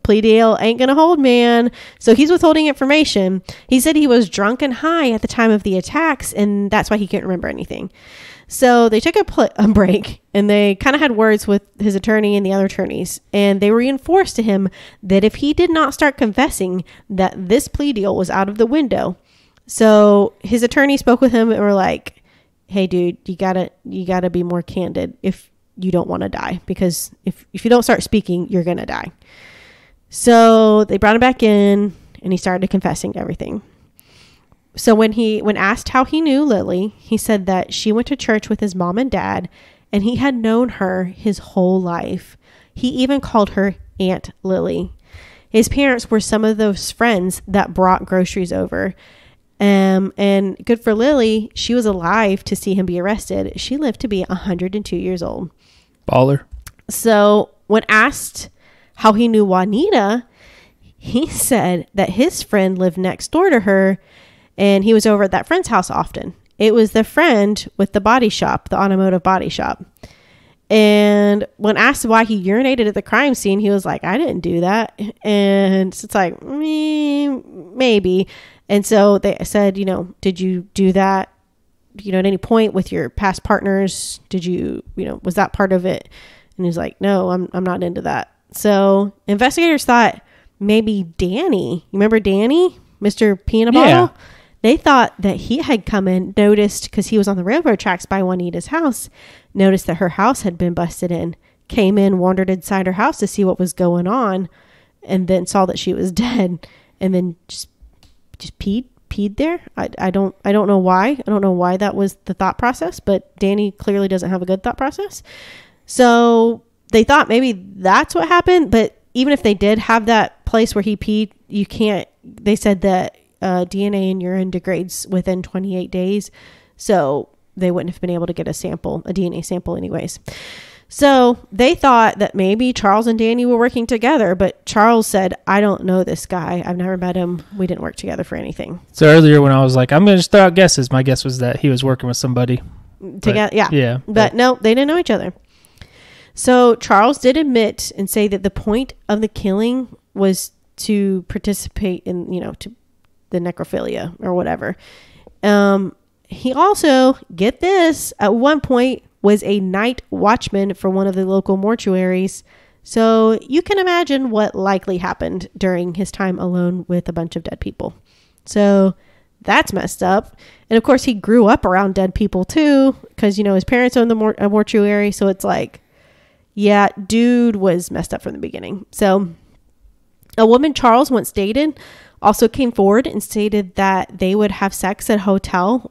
plea deal ain't gonna hold, man. So he's withholding information. He said he was drunk and high at the time of the attacks, and that's why he can't remember anything. So they took a break, and they kind of had words with his attorney and the other attorneys, and they reinforced to him that if he did not start confessing, that this plea deal was out of the window. So his attorney spoke with him and were like, hey dude, you gotta be more candid if you don't want to die, because if you don't start speaking, you're gonna die. So they brought him back in, and he started confessing everything. So when asked how he knew Lily, he said that she went to church with his mom and dad, and he had known her his whole life. He even called her Aunt Lily. His parents were some of those friends that brought groceries over. And good for Lily, she was alive to see him be arrested. She lived to be 102 years old. Baller. So when asked how he knew Juanita, he said that his friend lived next door to her, and he was over at that friend's house often. It was the friend with the body shop, the automotive body shop. And when asked why he urinated at the crime scene, he was like, I didn't do that. And so it's like, maybe. And so they said, did you do that, at any point with your past partners? Did you, was that part of it? And he's like, no, I'm not into that. So investigators thought maybe Danny, you remember Danny, Mr. Peanut Bottle? Yeah. They thought that he had come in, noticed, because he was on the railroad tracks by Juanita's house, noticed that her house had been busted in, came in, wandered inside her house to see what was going on, and then saw that she was dead, and then just peed there. I don't know why. I don't know why that was the thought process, but Danny clearly doesn't have a good thought process. So they thought maybe that's what happened, but even if they did have that place where he peed, they said that DNA and urine degrades within 28 days. So they wouldn't have been able to get a DNA sample anyways. So they thought that maybe Charles and Danny were working together, but Charles said, I don't know this guy. I've never met him. We didn't work together for anything. So earlier when I was like, I'm going to just throw out guesses, my guess was that he was working with somebody. Together, yeah. Yeah. But no, they didn't know each other. So Charles did admit and say that the point of the killing was to participate in, to the necrophilia or whatever. He also, get this, at one point was a night watchman for one of the local mortuaries. So you can imagine what likely happened during his time alone with a bunch of dead people. So that's messed up. And of course he grew up around dead people too, because, his parents owned a mortuary. So it's like, yeah, dude was messed up from the beginning. So a woman Charles once dated also came forward and stated that they would have sex at a hotel,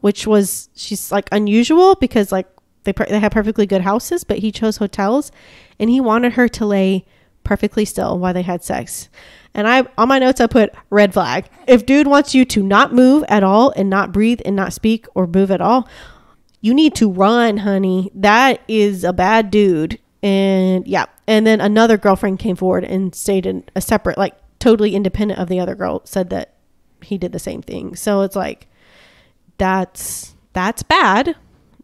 she's like unusual because like they have perfectly good houses, but he chose hotels, and he wanted her to lay perfectly still while they had sex. And on my notes, I put red flag. If dude wants you to not move at all and not breathe and not speak or move at all, you need to run, honey. That is a bad dude. And yeah. And then another girlfriend came forward and stated a separate, like totally independent of the other girl, said that he did the same thing. So it's like, that's bad.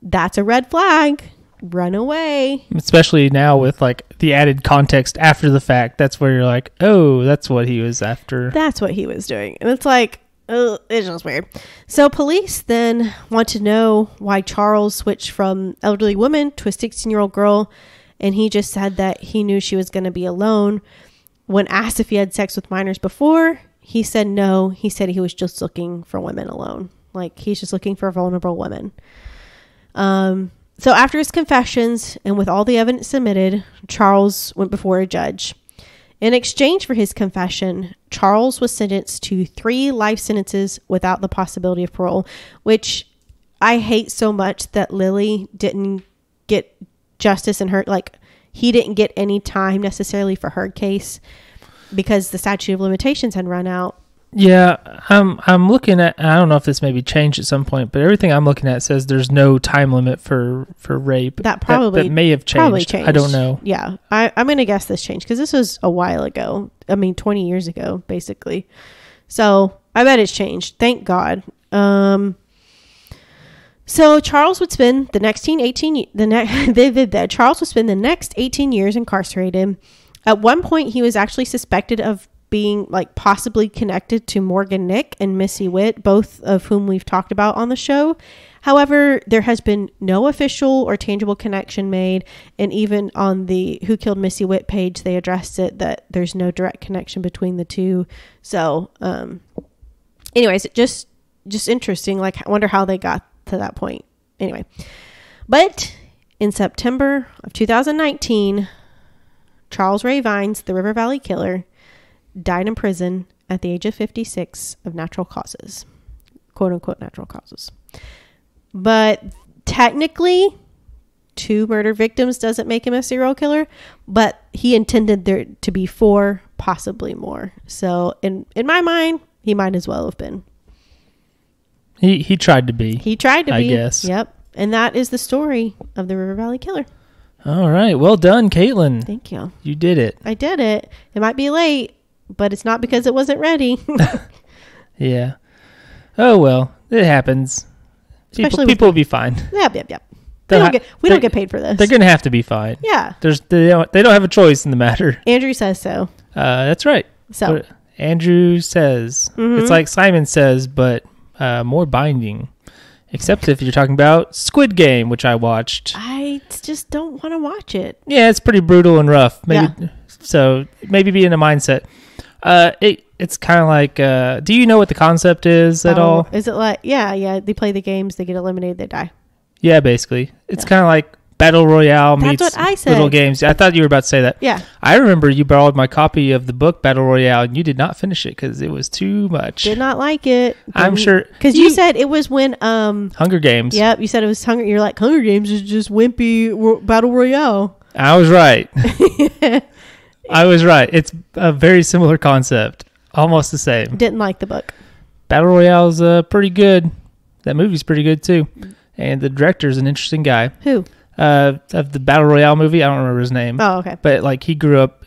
That's a red flag. Run away. Especially now with like the added context after the fact. That's where you're like, oh, that's what he was after. That's what he was doing. And it's like, it's just weird. So police then want to know why Charles switched from elderly woman to a 16-year-old girl. And he just said that he knew she was going to be alone. When asked if he had sex with minors before, he said no. He said he was just looking for women alone. Like, he's just looking for vulnerable women. So after his confessions and with all the evidence submitted, Charles went before a judge. In exchange for his confession, Charles was sentenced to 3 life sentences without the possibility of parole, which I hate so much that Lily didn't get justice in her, like, he didn't get any time necessarily for her case because the statute of limitations had run out. Yeah, I'm looking at, I don't know if this maybe changed at some point, but everything I'm looking at says there's no time limit for rape. That probably that may have changed. Probably changed. I don't know. Yeah, I'm going to guess this changed because this was a while ago. I mean, 20 years ago, basically. So I bet it's changed. Thank God. So Charles would spend the next 18 years incarcerated. At one point, he was actually suspected of being like possibly connected to Morgan Nick and Missy Witt, both of whom we've talked about on the show. However, there has been no official or tangible connection made. And even on the Who Killed Missy Witt page, they addressed it that there's no direct connection between the two. So, anyways, just interesting. Like, I wonder how they got to that point. Anyway, but in September of 2019, Charles Ray Vines, the River Valley Killer, died in prison at the age of 56 of natural causes, quote unquote natural causes. But technically, 2 murder victims doesn't make him a serial killer, but he intended there to be 4, possibly more. So in my mind, he might as well have been. He tried to be. He tried to be. I guess. Yep. And that is the story of the River Valley Killer. All right. Well done, Caitlin. Thank you. You did it. I did it. It might be late, but it's not because it wasn't ready. Yeah. Oh, well. It happens. Especially people will be fine. Yep. We don't get paid for this. They're going to have to be fine. Yeah. They don't have a choice in the matter. Andrew says so. That's right. So. What Andrew says. Mm-hmm. It's like Simon says, but more binding. Except if you're talking about Squid Game, which I watched. I just don't want to watch it. Yeah, it's pretty brutal and rough. So maybe be in a mindset. It's kind of like, do you know what the concept is at all? Is it like, yeah, they play the games, they get eliminated, they die. Yeah, basically. It's kind of like Battle Royale meets That's what I said. little games. I thought you were about to say that. Yeah. I remember you borrowed my copy of the book Battle Royale, and you did not finish it because it was too much. Did not like it. I'm sure. Because you said it was when... Hunger Games. Yep, you said it was Hunger... You're like, Hunger Games is just wimpy Battle Royale. I was right. I was right. It's a very similar concept. Almost the same. Didn't like the book. Battle Royale's pretty good. That movie's pretty good, too. And the director's an interesting guy. Who? Of the Battle Royale movie. I don't remember his name. Oh, okay. But like he grew up,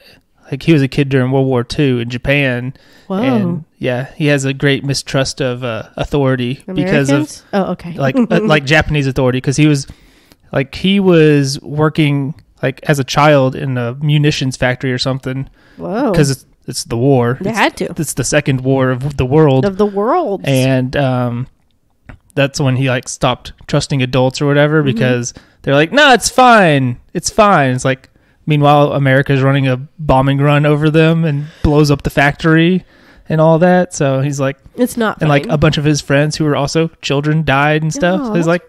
like he was a kid during World War II in Japan. Whoa. And yeah, he has a great mistrust of authority Americans? because of okay. like Japanese authority, because he was working like as a child in a munitions factory or something. Whoa. Because it's the war. They had to. It's the second war of the world. And that's when he like stopped trusting adults or whatever, because they're like, no, it's fine. It's fine. It's like, meanwhile, America's running a bombing run over them and blows up the factory and all that. So he's like, it's not fine. And like a bunch of his friends who were also children died and stuff. So he's like,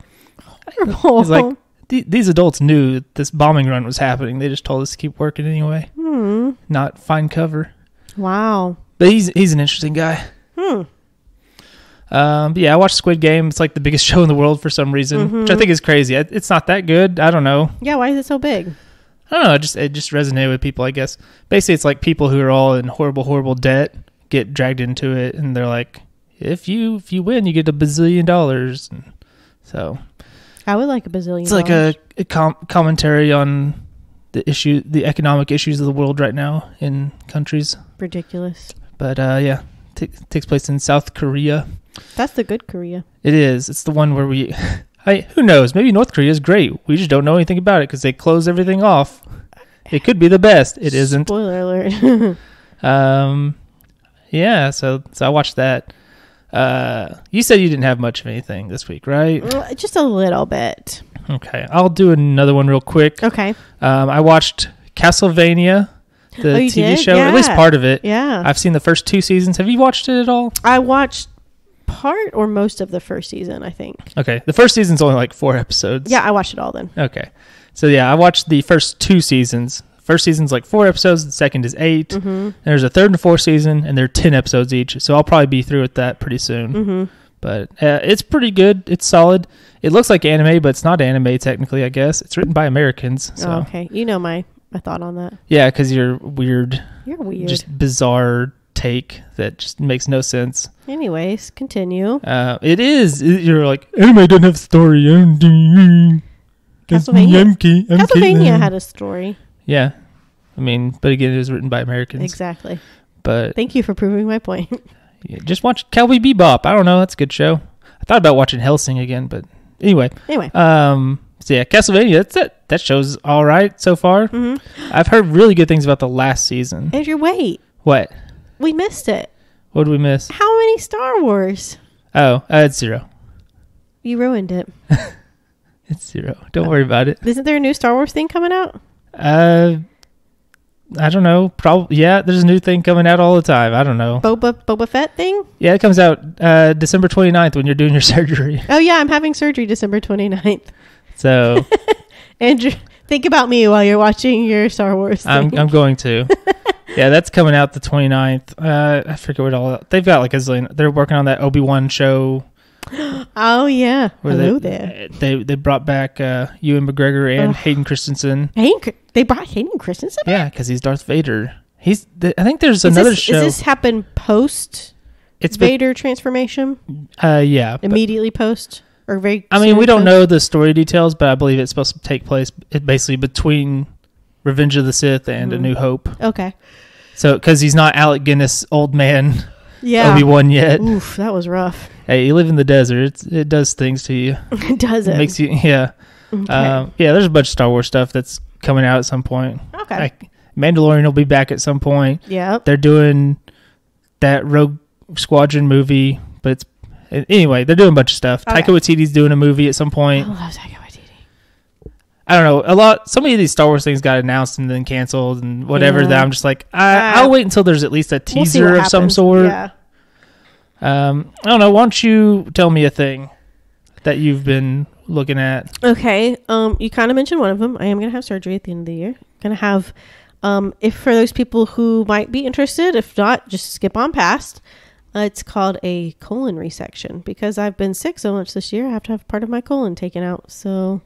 these adults knew this bombing run was happening. They just told us to keep working anyway, not find cover. Wow. But he's an interesting guy. But yeah, I watched Squid Game. It's like the biggest show in the world for some reason, which I think is crazy. It's not that good. I don't know. Yeah, why is it so big? I don't know. It just resonated with people, I guess. Basically, it's like people who are all in horrible debt get dragged into it, and they're like, if you win, you get $1 bazillion. And so I would like $1 bazillion. It's like a commentary on the economic issues of the world right now in countries. Ridiculous. But yeah, takes place in South Korea. That's the good Korea. It is. It's the one where we... who knows? Maybe North Korea is great. We just don't know anything about it because they close everything off. It could be the best. It isn't. Spoiler alert. Yeah, so I watched that. You said you didn't have much of anything this week, right? Just a little bit. Okay. I'll do another one real quick. Okay. I watched Castlevania, the TV show, yeah. at least part of it. Yeah. I've seen the first 2 seasons. Have you watched it at all? I watched part or most of the first season, I think. Okay. The first season's only like 4 episodes. Yeah, I watched it all then. Okay. So yeah, I watched the first 2 seasons. First season's like 4 episodes. The second is 8. Mm-hmm. There's a third and fourth season, and they're 10 episodes each. So I'll probably be through with that pretty soon. Mm-hmm. But it's pretty good. It's solid. It looks like anime, but it's not anime technically, I guess. It's written by Americans. So. Oh, okay. You know my thought on that. Yeah, because you're weird. You're weird. Just bizarre take that just makes no sense. Anyways, continue. It is. You're like, anime doesn't have story. Castlevania had a story. Yeah. I mean, but again, it was written by Americans. Exactly. But thank you for proving my point. Yeah, just watch Cowboy Bebop. I don't know. That's a good show. I thought about watching Hellsing again, but anyway. So yeah, Castlevania. That's it. That show's all right so far. Mm-hmm. I've heard really good things about the last season. Andrew, wait. What? We missed it. What did we miss? How many Star Wars? Oh, it's 0. You ruined it. It's 0. Don't worry about it. Isn't there a new Star Wars thing coming out? I don't know. Probably. Yeah, there's a new thing coming out all the time. I don't know. Boba Fett thing? Yeah, it comes out December 29th when you're doing your surgery. Oh, yeah. I'm having surgery December 29th. So. Andrew, think about me while you're watching your Star Wars thing. I'm going to. Yeah, that's coming out the 29th. I forget what all. They've got like a zillion. They're working on that Obi-Wan show. Oh, yeah. Hello there. They brought back Ewan McGregor and Hayden Christensen. They brought Hayden Christensen back? Yeah, because he's Darth Vader. I think there's another show. Does this happen post Vader transformation? Yeah. Immediately post? Or very I mean, we don't know the story details, but I believe it's supposed to take place basically between Revenge of the Sith and A New Hope. Okay. So, because he's not Alec Guinness, old man Obi-Wan yet. Oof, that was rough. Hey, you live in the desert. It does things to you. It does. It makes you, yeah. Okay. Yeah, there's a bunch of Star Wars stuff that's coming out at some point. Okay. Mandalorian will be back at some point. Yeah. They're doing that Rogue Squadron movie, but anyway, they're doing a bunch of stuff. Okay. Taika Waititi's doing a movie at some point. I love Taika Waititi. I don't know. So many of these Star Wars things got announced and then canceled and whatever that I'm just like, I'll wait until there's at least a teaser of some sort. Yeah. I don't know. Why don't you tell me a thing that you've been looking at? Okay. You kind of mentioned one of them. I am going to have surgery at the end of the year. Going to have, if for those people who might be interested, if not, just skip on past. It's called a colon resection because I've been sick so much this year. I have to have part of my colon taken out. So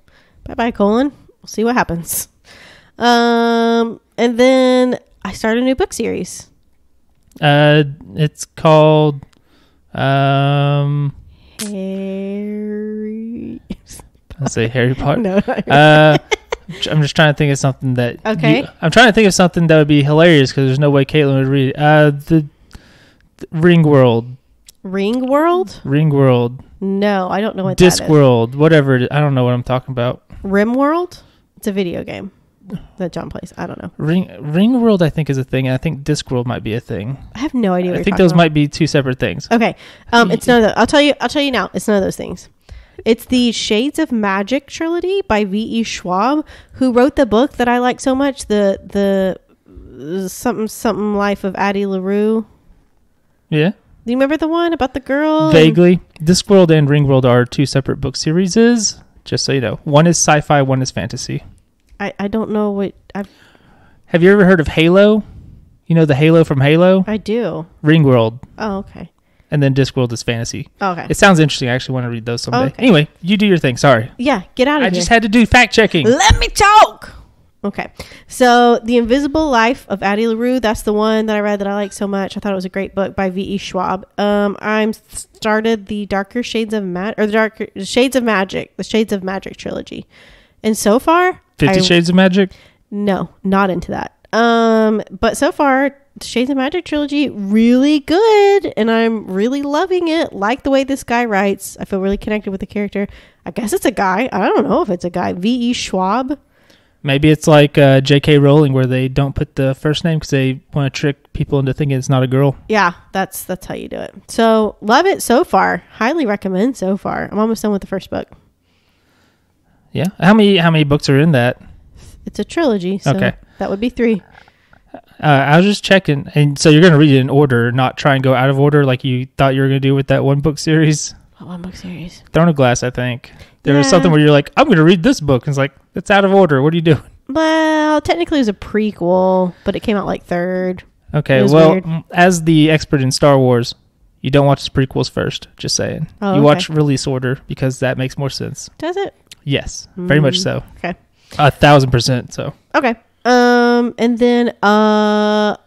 bye-bye colon. We'll see what happens. And then I started a new book series. It's called Harry. I'll say Harry Potter. No. I'm just trying to think of something that. Okay. I'm trying to think of something that would be hilarious because there's no way Caitlin would read it. The Ring World. Ring World? Ring World. No, I don't know what that is. Discworld, whatever it is. I don't know what I'm talking about. Rim World? It's a video game that John plays. I don't know. Ring World, I think, is a thing. And I think Discworld might be a thing. I have no idea. I think those might be two separate things. Okay. It's none of those. I'll tell you now. It's none of those things. It's the Shades of Magic trilogy by V.E. Schwab, who wrote the book that I like so much. The something life of Addie LaRue. Yeah. Do you remember the one about the girl? Vaguely. Discworld and Ringworld are two separate book series, just so you know. One is sci-fi, one is fantasy. I don't know what... Have you ever heard of Halo? You know the Halo from Halo? I do. Ringworld. Oh, okay. And then Discworld is fantasy. Oh, okay. It sounds interesting. I actually want to read those someday. Okay. Anyway, you do your thing. Sorry. Yeah, get out of here. I just had to do fact-checking. Let me talk! Okay, so The Invisible Life of Addie LaRue, that's the one that I read that I like so much. I thought it was a great book by V.E. Schwab. I started the Shades of Magic, the Shades of Magic trilogy. And so far... 50 Shades of Magic? No, not into that. But so far, Shades of Magic trilogy, really good, and I'm really loving it. Like the way this guy writes. I feel really connected with the character. I guess it's a guy. I don't know if it's a guy. V.E. Schwab. Maybe it's like J.K. Rowling, where they don't put the first name because they want to trick people into thinking it's not a girl. Yeah, that's how you do it. So love it so far. Highly recommend so far. I'm almost done with the first book. Yeah. How many books are in that? It's a trilogy, so okay. That would be 3. I was just checking, and so you're going to read it in order, not try and go out of order like you thought you were going to do with that one book series. What one book series? Throne of Glass, I think. There was something where you're like, I'm going to read this book, and it's like, it's out of order. What are you doing? Well, technically it was a prequel, but it came out like 3rd. Okay, well, weird. As the expert in Star Wars, you don't watch the prequels first, just saying. Oh, you watch release order because that makes more sense. Does it? Yes, very much so. Okay. 1,000% so. Okay. And then I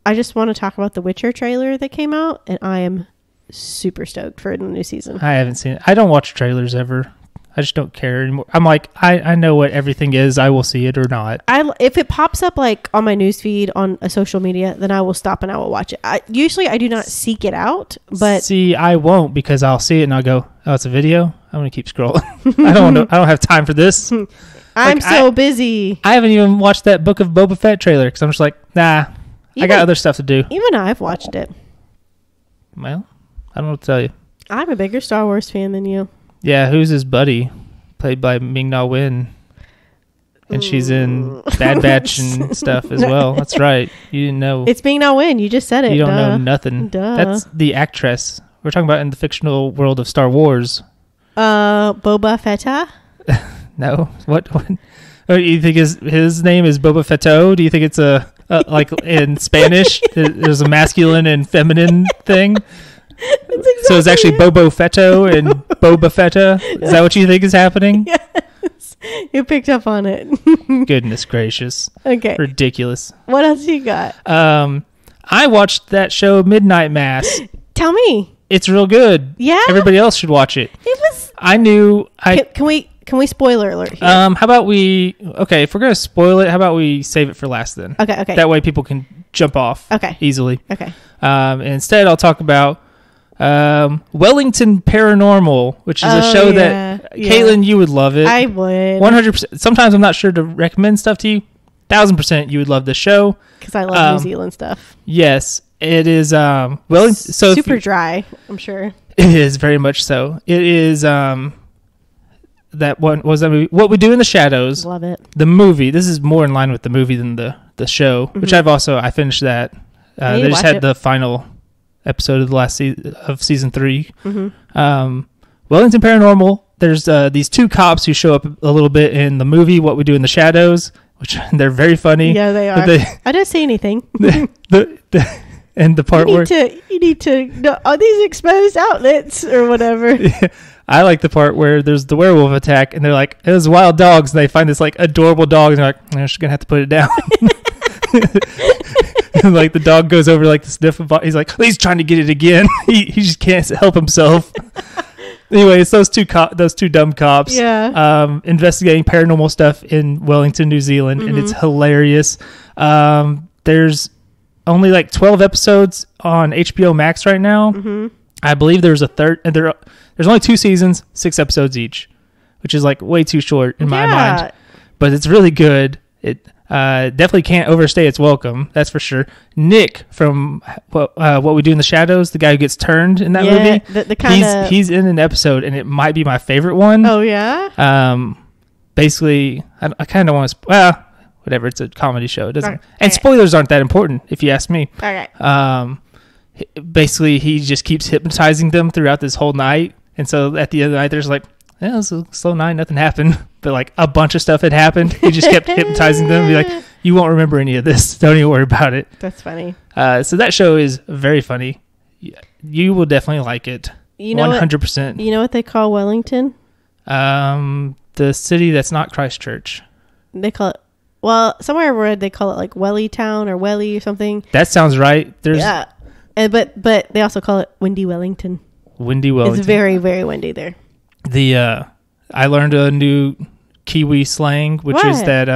just want to talk about the Witcher trailer that came out, and I am super stoked for the new season. I haven't seen it. I don't watch trailers ever. I just don't care anymore. I'm like, I know what everything is. I will see it or not. If it pops up like on my newsfeed on a social media, then I will stop and I will watch it. Usually I do not seek it out, but see, I won't, because I'll see it and I'll go, oh, it's a video. I'm gonna keep scrolling. I don't have time for this. I'm so busy. I haven't even watched that Book of Boba Fett trailer because I'm just like, nah, I got other stuff to do. Even I've watched it. Well, I don't know what to tell you. I'm a bigger Star Wars fan than you. Yeah, who's his buddy? Played by Ming-Na Wen. And she's in Bad Batch and stuff as well. That's right. You didn't know. It's Ming-Na Wen. You just said it. You don't know nothing. Duh. That's the actress. We're talking about in the fictional world of Star Wars. Boba Fett? No. What do you think his name is Boba Fetto? Do you think it's a like in Spanish? There's a masculine and feminine thing? Exactly so it's actually Bobo Fetto and Boba Fetta. Is that what you think is happening? Yes. You picked up on it. Goodness gracious. Okay. Ridiculous. What else you got? I watched that show Midnight Mass. Tell me. It's real good. Yeah? Everybody else should watch it. It was... I knew... Can we spoiler alert here? How about we... Okay, if we're going to spoil it, how about we save it for last then? Okay. That way people can jump off easily. Okay. And instead, I'll talk about Wellington Paranormal, which is a show that Caitlin, you would love it. I would. 100%. Sometimes I'm not sure to recommend stuff to you. 1,000% you would love the show because I love New Zealand stuff. Yes, it is. Wellington, so super dry. I'm sure it is very much so. It is. That one was that movie. What We Do in the Shadows. Love it. The movie. This is more in line with the movie than the show, which I finished that. They just had the final episode of the last of season 3. Wellington Paranormal. There's these 2 cops who show up a little bit in the movie What We Do in the Shadows, which they're very funny. Yeah, they are. I didn't say anything. And the part you need to know, are these exposed outlets or whatever? Yeah, I like the part where there's the werewolf attack and they're like, it was wild dogs, and they find this like adorable dog and they're like, I'm just gonna have to put it down. And like the dog goes over like to sniff about, he's like, he's trying to get it again. He just can't help himself. Anyway, it's those two dumb cops investigating paranormal stuff in Wellington, New Zealand, and it's hilarious. There's only like 12 episodes on HBO Max right now. I believe there's a third, and there's only 2 seasons, 6 episodes each, which is like way too short in my mind. But it's really good. It definitely can't overstay its welcome, that's for sure. Nick from What We Do in the Shadows, the guy who gets turned in that movie, he's in an episode, and it might be my favorite one. Oh yeah. Basically, I kind of want to. Whatever. It's a comedy show. It doesn't. And spoilers aren't that important, if you ask me. Okay. Basically, he just keeps hypnotizing them throughout this whole night, and so at the end of the night, there's like, it was a slow night, nothing happened, but like a bunch of stuff had happened. He just kept hypnotizing them, and be like, you won't remember any of this. Don't even worry about it. That's funny. So that show is very funny. You will definitely like it. 100%. You know what they call Wellington? The city that's not Christchurch. They call it. Well, somewhere I read they call it like Welly Town or Welly or something. That sounds right. But they also call it Windy Wellington. Windy Wellington. It's very, very windy there. I learned a new Kiwi slang, which is that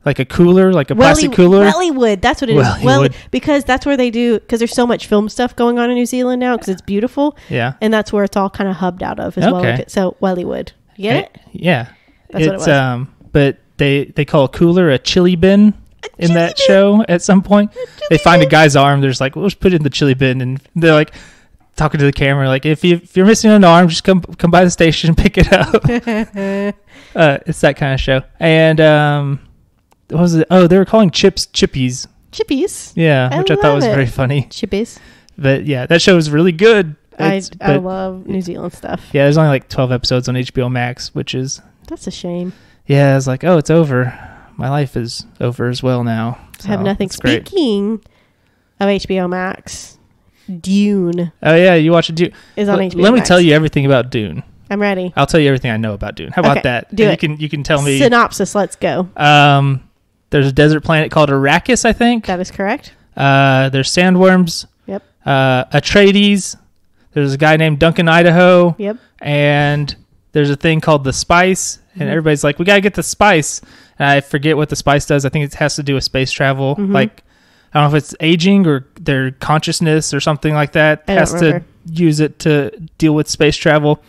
Like a cooler, like a plastic cooler. Wellywood, that's what it is. Because that's where they do, because there's so much film stuff going on in New Zealand now, because it's beautiful. Yeah. And that's where it's all kind of hubbed out of as well. So Wellywood. You get it? Yeah. That's what it was. But they call a cooler a chili bin in that show at some point. They find a guy's arm. There's like, we'll just put it in the chili bin. And they're like talking to the camera, like, if you're missing an arm, just come by the station and pick it up. It's that kind of show. And, what was it? Oh, they were calling chips chippies. Chippies. Yeah, which I thought was very funny. Chippies. But yeah, that show was really good. I love New Zealand stuff. Yeah, there's only like 12 episodes on HBO Max, which is... That's a shame. Yeah, I was like, oh, it's over. My life is over as well now. So I have nothing. Speaking of HBO Max, Dune. Oh yeah, you watch Dune. Is on HBO Let me Max. tell you everything about Dune. I'm ready. I'll tell you everything I know about Dune. How about that? Do it. You can tell me. Synopsis, let's go. There's a desert planet called Arrakis, I think. That is correct. There's sandworms. Yep. Atreides. There's a guy named Duncan Idaho. Yep. And there's a thing called the spice. And everybody's like, we got to get the spice. And I forget what the spice does. I think it has to do with space travel. Like, I don't know if it's aging or their consciousness or something like that. Has to use it to deal with space travel.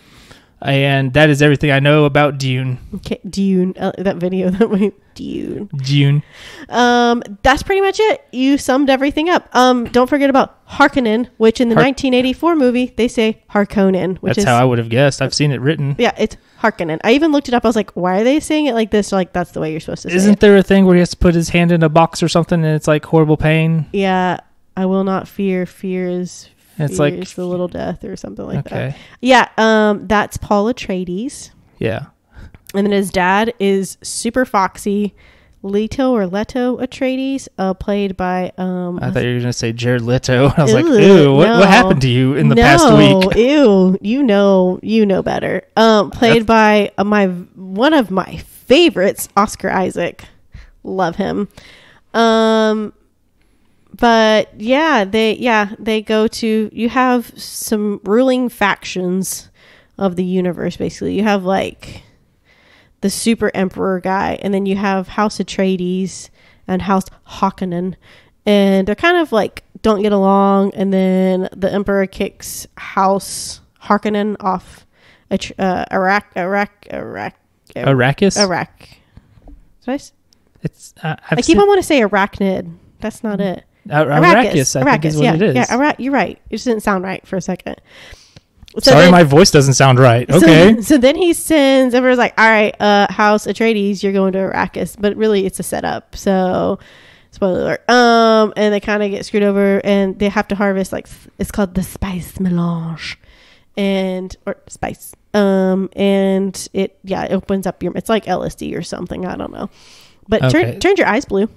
And that is everything I know about Dune. Okay, Dune. That video that went Dune. Dune. That's pretty much it. You summed everything up. Don't forget about Harkonnen, which in the 1984 movie they say Harkonnen. That's how I would have guessed. I've seen it written. Yeah, it's Harkonnen. I even looked it up. I was like, why are they saying it like this? Like, that's the way you're supposed to say it. Isn't there a thing where he has to put his hand in a box or something and it's like horrible pain? Yeah, I will not fear. Fear is... It's like the little death or something like that. Yeah, that's Paul Atreides. Yeah. And then his dad is super foxy, Leto Atreides, played by... I thought you were going to say Jared Leto. I was like, ew, what happened to you in the past week? Ew, you know better. Played by one of my favorites, Oscar Isaac. Love him. But yeah, they go to, you have some ruling factions of the universe, basically. You have like the super emperor guy, and then you have House Atreides and House Harkonnen, and they're kind of like don't get along, and then the emperor kicks House Harkonnen off Arrakis. It's I keep on want to say arachnid. That's not it. Arrakis, I think is what it is. Yeah, you're right. It just didn't sound right for a second. Sorry, my voice doesn't sound right. Okay. So then he sends, everyone's like, all right, House Atreides, you're going to Arrakis. But really, it's a setup. So, spoiler alert. And they kind of get screwed over, and they have to harvest, like, it's called the spice melange. Or spice. And it opens up it's like LSD or something. I don't know. But turns your eyes blue.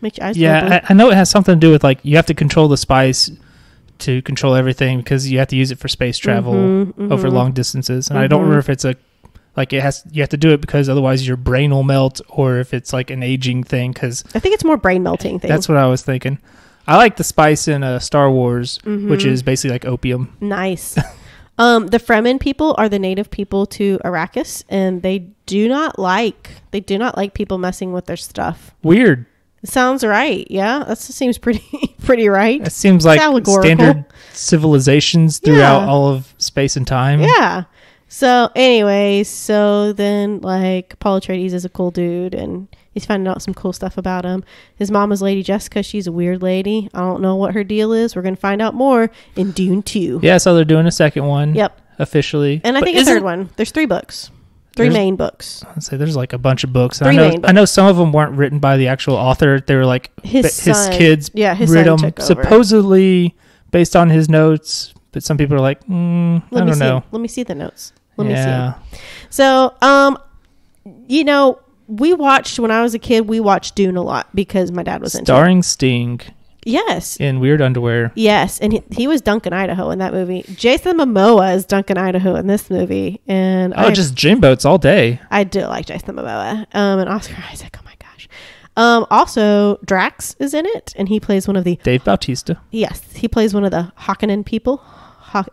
Make your eyes blue. I know it has something to do with, like, you have to control the spice to control everything because you have to use it for space travel over long distances. And I don't remember if it's you have to do it because otherwise your brain will melt, or if it's like an aging thing. Cause I think it's more brain melting thing. That's what I was thinking. I like the spice in Star Wars, which is basically like opium. Nice. The Fremen people are the native people to Arrakis, and they do not like people messing with their stuff. Weird. Sounds right. Yeah, that seems pretty right. It seems like standard civilizations throughout all of space and time. Yeah. So anyway, then like Paul Atreides is a cool dude, and he's finding out some cool stuff about him. His mom is Lady Jessica. She's a weird lady. I don't know what her deal is. We're going to find out more in Dune 2. Yeah, so they're doing a second one. Yep. Officially. And I think a third one. There's 3 books. Three main books. I'd say there's like a bunch of books. I know some of them weren't written by the actual author. They were like his kids read them, supposedly based on his notes. But some people are like, I don't know. Let me see the notes. Let me see them. So, we watched, when I was a kid, we watched Dune a lot because my dad was into it. Starring Sting. Yes. In weird underwear. Yes. And he was Duncan Idaho in that movie. Jason Momoa is Duncan Idaho in this movie. And just dreamboats all day. I do like Jason Momoa. And Oscar Isaac. Oh my gosh. Also, Drax is in it, and he plays one of the... Dave Bautista. Yes. He plays one of the Harkonnen people.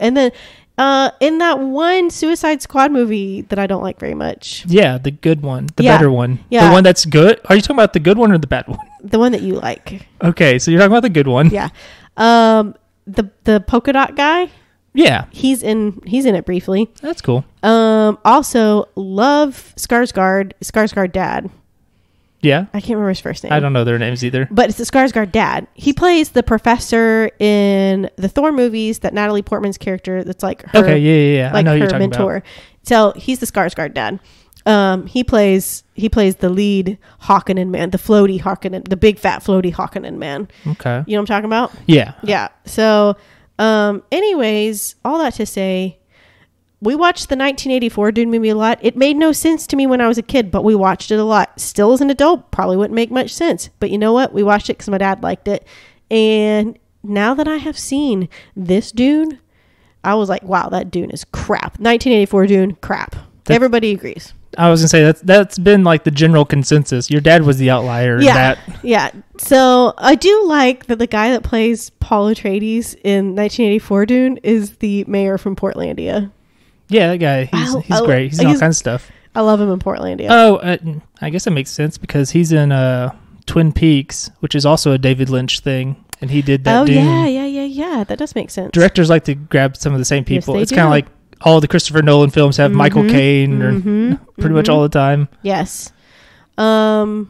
And then In that one Suicide Squad movie that I don't like very much. Yeah, the good one. The better one. Yeah. The one that's good. Are you talking about the good one or the bad one? The one that you like. Okay, so you're talking about the good one. Yeah. The polka dot guy. Yeah. He's in it briefly. That's cool. Also love Skarsgård dad. Yeah. I can't remember his first name. I don't know their names either. But it's the Skarsgård dad. He plays the professor in the Thor movies, that Natalie Portman's character that's like her. Okay, yeah. Like I know who her you're talking mentor. about. So he's the Skarsgård dad. He plays the lead Hawkenin man, the floaty Hawkenin, the big fat floaty Hawkenin man. Okay. You know what I'm talking about? Yeah. Yeah. So, anyways, all that to say, we watched the 1984 Dune movie a lot. It made no sense to me when I was a kid, but we watched it a lot. Still as an adult, probably wouldn't make much sense. But you know what? We watched it because my dad liked it. And now that I have seen this Dune, I was like, wow, that Dune is crap. 1984 Dune, crap. Everybody agrees. I was going to say, that's been like the general consensus. Your dad was the outlier in that. Yeah. So I do like that the guy that plays Paul Atreides in 1984 Dune is the mayor from Portlandia. Yeah, that guy, he's great. He's in all kinds of stuff. I love him in Portlandia. Oh, I guess it makes sense because he's in Twin Peaks, which is also a David Lynch thing, and he did that. Yeah. That does make sense. Directors like to grab some of the same people. Yes, it's kind of like all the Christopher Nolan films have Michael Caine or pretty much all the time. Yes. So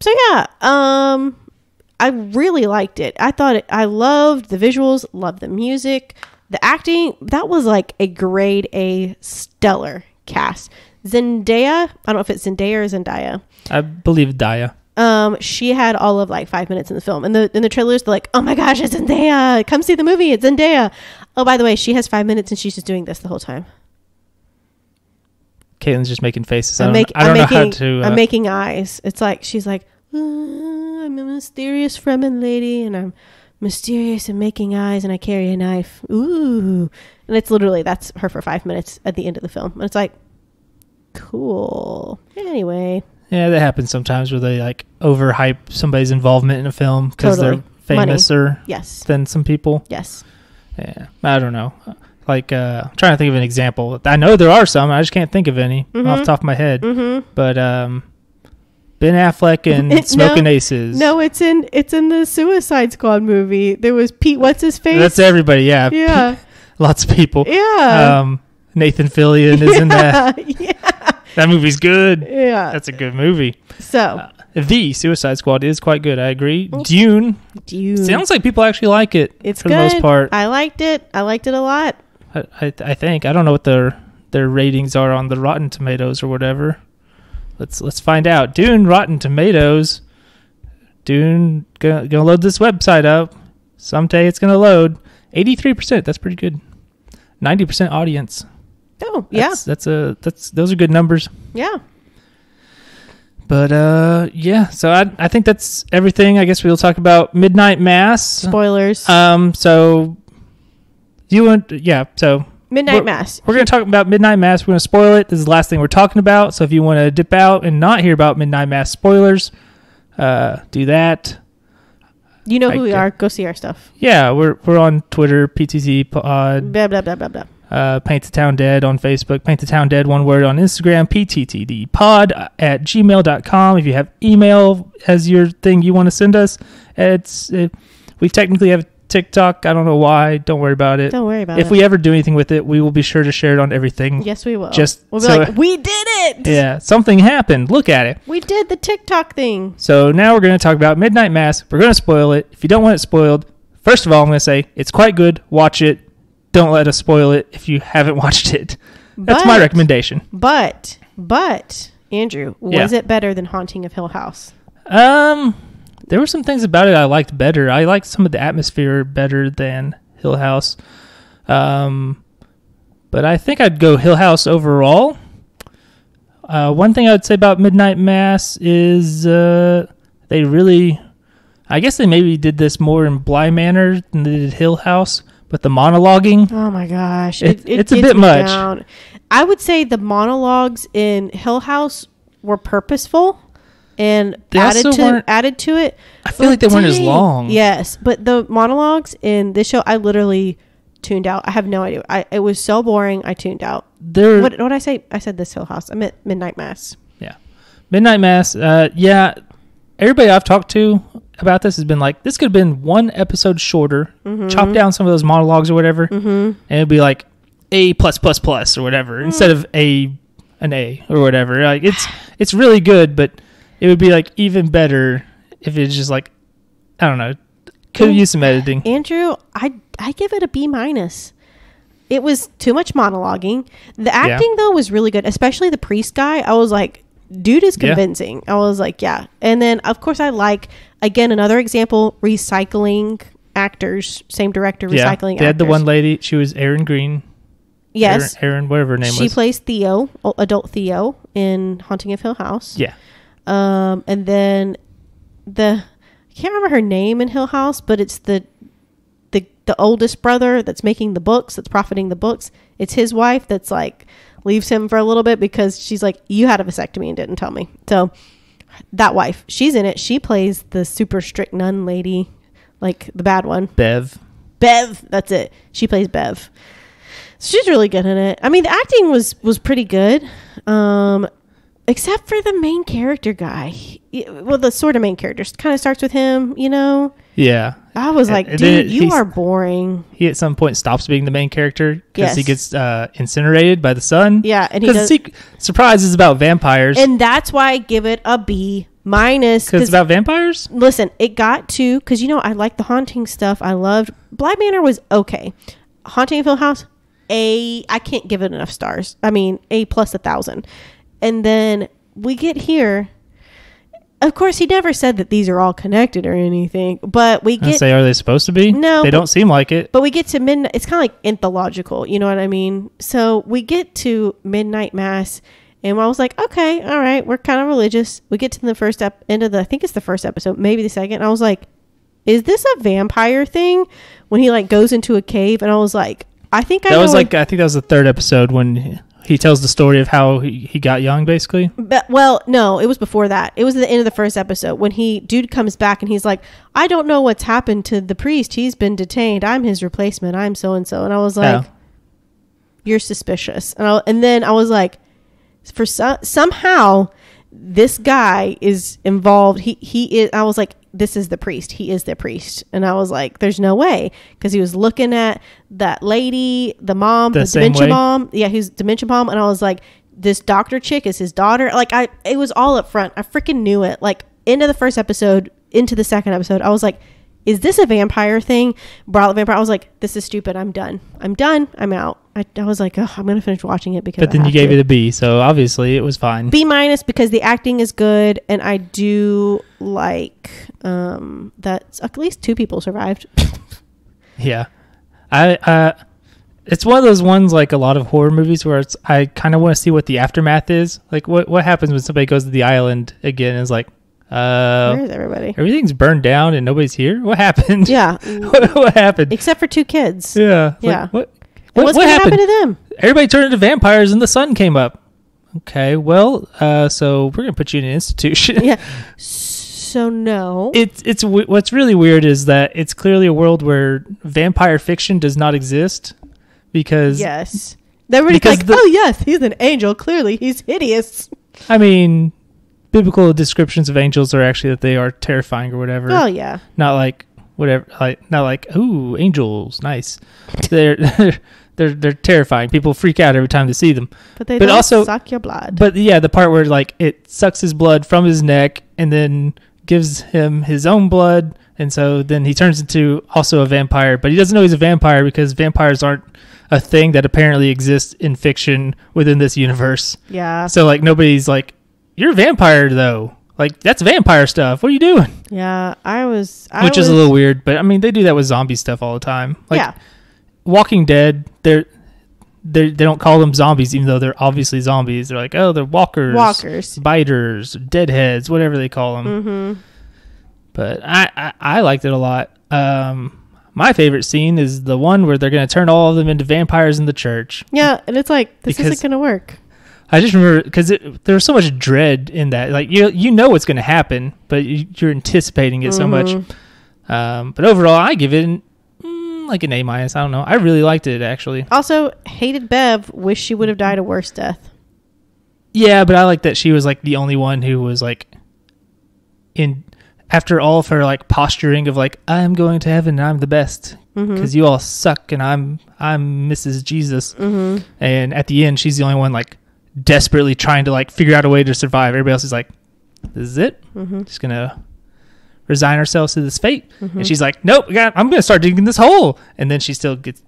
yeah. I really liked it. I loved the visuals, loved the music. The acting, that was like a grade A stellar cast. Zendaya, I don't know if it's Zendaya or Zendaya. I believe Daya. She had all of like 5 minutes in the film. And in the trailers, they're like, oh my gosh, it's Zendaya. Come see the movie. It's Zendaya. Oh, by the way, she has 5 minutes and she's just doing this the whole time. Caitlin's just making faces. I don't know how to... I'm making eyes. It's like, she's like, I'm a mysterious Fremen lady and I'm mysterious and making eyes and I carry a knife. Ooh. And it's literally, that's her for 5 minutes at the end of the film. And it's like, cool. Anyway. Yeah, that happens sometimes where they like overhype somebody's involvement in a film because they're famouser than some people. Yes. Yeah. I don't know. Like, I'm trying to think of an example. I know there are some. I just can't think of any off the top of my head. But Ben Affleck and Smoking Aces. No, it's in the Suicide Squad movie. There was Pete, what's his face? That's everybody, yeah. Yeah. Lots of people. Yeah. Nathan Fillion is in that. Yeah. That movie's good. Yeah. That's a good movie. So. The Suicide Squad is quite good. I agree. Dune. Sounds like people actually like it. It's for good. the most part. I liked it. I liked it a lot. I think. I don't know what their ratings are on the Rotten Tomatoes or whatever. Let's find out. Dune Rotten Tomatoes. Dune gonna load this website up. Someday it's gonna load. 83%. That's pretty good. 90% audience. Oh yeah. Those are good numbers. Yeah. But yeah. So I think that's everything. I guess we'll talk about Midnight Mass. Spoilers. So you want So Midnight Mass. We're going to talk about Midnight Mass. We're going to spoil it. This is the last thing we're talking about. So if you want to dip out and not hear about Midnight Mass spoilers, do that. You know who we are. Go see our stuff. Yeah, we're on Twitter, PTT Pod. Blah, blah, blah, blah, blah. Paint the Town Dead on Facebook. Paint the Town Dead, one word, on Instagram. PTTD Pod at gmail.com. If you have email as your thing you want to send us, we technically have TikTok. I don't know why. Don't worry about it. Don't worry about it. If we ever do anything with it, we will be sure to share it on everything. Yes, we will. We'll be like, we did it. Yeah, something happened. Look at it. We did the TikTok thing. So now we're going to talk about Midnight Mass. We're going to spoil it. If you don't want it spoiled, first of all, I'm going to say it's quite good. Watch it. Don't let us spoil it if you haven't watched it. That's my recommendation. But Andrew, was it better than Haunting of Hill House? There were some things about it I liked better. I liked some of the atmosphere better than Hill House. But I think I'd go Hill House overall. One thing I would say about Midnight Mass is I guess they maybe did this more in Bly Manor than they did Hill House. But the monologuing, oh my gosh, it's a bit much. Down. I would say the monologues in Hill House were purposeful and added to it. I feel like they weren't as long. Yes, but the monologues in this show, I literally tuned out. I have no idea. It was so boring. I tuned out. What did I say? I said this Hill House. I meant Midnight Mass. Yeah. Midnight Mass. Yeah. Everybody I've talked to about this has been like, this could have been one episode shorter, chop down some of those monologues or whatever, and it'd be like A+++ or whatever, instead of an A or whatever. Like it's really good, but it would be like even better if it's just like, I don't know, could have used some editing. Andrew, I give it a B-. It was too much monologuing. The acting though was really good, especially the priest guy. I was like, dude is convincing. I was like, yeah. And then of course I like, again, another example, recycling actors, same director, recycling actors. They had the one lady, she was Erin Green. Yes. Erin, whatever her name was. She plays Theo, adult Theo in Haunting of Hill House. Yeah. And then I can't remember her name in Hill House, but it's the oldest brother that's making the books, that's profiting the books. It's his wife that's like leaves him for a little bit because she's like, you had a vasectomy and didn't tell me. So that wife, she's in it. She plays the super strict nun lady, like the bad one. Bev, that's it. She plays Bev. She's really good in it. I mean, the acting was pretty good, except for the main character guy. Well, the sort of main character kind of starts with him, you know? Yeah. I was like, dude, you are boring. He at some point stops being the main character because he gets incinerated by the sun. Yeah. And because surprise is about vampires. And that's why I give it a B-. Because it's about vampires? Listen, it got to, because, you know, I like the haunting stuff. I loved, Bly Manor was okay. Haunting of Hill House, I can't give it enough stars. I mean, A+ 1,000. And then we get here. Of course, he never said that these are all connected or anything, but we get... Are they supposed to be? No. They don't seem like it. But we get to midnight... It's kind of like anthological, you know what I mean? So we get to Midnight Mass, and I was like, okay, all right, we're kind of religious. We get to the end of the... I think it's the first episode, maybe the second. I was like, is this a vampire thing? When he like goes into a cave, and I was like, I think I think that was the third episode when... He tells the story of how he got young, basically. But, well, no, it was before that. It was at the end of the first episode when dude comes back and he's like, I don't know what's happened to the priest. He's been detained. I'm his replacement. I'm so-and-so. And I was like, you're suspicious. And then I was like, somehow this guy is involved. He is. I was like, this is the priest. He is the priest. And I was like, there's no way. Because he was looking at that lady, the mom, the dementia mom. Yeah, he's dementia mom. And I was like, this doctor chick is his daughter. Like, it was all up front. I freaking knew it. Like, into the first episode, into the second episode, I was like, is this a vampire thing? Brought vampire. I was like, this is stupid. I'm done. I'm out. I was like, oh, I'm going to finish watching it because. But then you gave it a B, so obviously it was fine. B- because the acting is good, and I do like that at least 2 people survived. Yeah, it's one of those ones like a lot of horror movies where I kind of want to see what the aftermath is. Like what happens when somebody goes to the island again and is like, where is everybody? Everything's burned down and nobody's here. What happened? Yeah. what happened? Except for 2 kids. Yeah. Yeah. Like, what's going to happen to them? Everybody turned into vampires and the sun came up. Okay, well, so we're going to put you in an institution. Yeah. So no. It's what's really weird is that it's clearly a world where vampire fiction does not exist because... Yes. Everybody's like, oh yes, he's an angel. Clearly, he's hideous. I mean... Biblical descriptions of angels are actually that they are terrifying or whatever. Oh yeah. Not like whatever. Not like ooh, angels, nice. They're terrifying. People freak out every time they see them. But they don't also suck your blood. But yeah, the part where like it sucks his blood from his neck and then gives him his own blood, and so then he turns into also a vampire. But he doesn't know he's a vampire because vampires aren't a thing that apparently exists in fiction within this universe. Yeah. So like nobody's like, you're a vampire, though. Like, that's vampire stuff. What are you doing? Yeah, Which is a little weird, but, I mean, they do that with zombie stuff all the time. Like, yeah. Walking Dead, they don't call them zombies, even though they're obviously zombies. They're like, oh, they're walkers. Biters, deadheads, whatever they call them. Mm-hmm. But I liked it a lot. My favorite scene is the one where they're going to turn all of them into vampires in the church. Yeah, and it's like, this isn't going to work. I just remember because there was so much dread in that. Like you know what's going to happen, but you're anticipating it so much. But overall, I give it like an A-. I don't know. I really liked it, actually. Also, hated Bev. Wish she would have died a worse death. Yeah, but I like that she was like the only one who was like in after all of her like posturing of like, I'm going to heaven and I'm the best because you all suck and I'm Mrs. Jesus. And at the end, she's the only one like desperately trying to like figure out a way to survive. Everybody else is like, this is it. Just gonna resign ourselves to this fate. And she's like, nope, I'm gonna start digging this hole. And then she still gets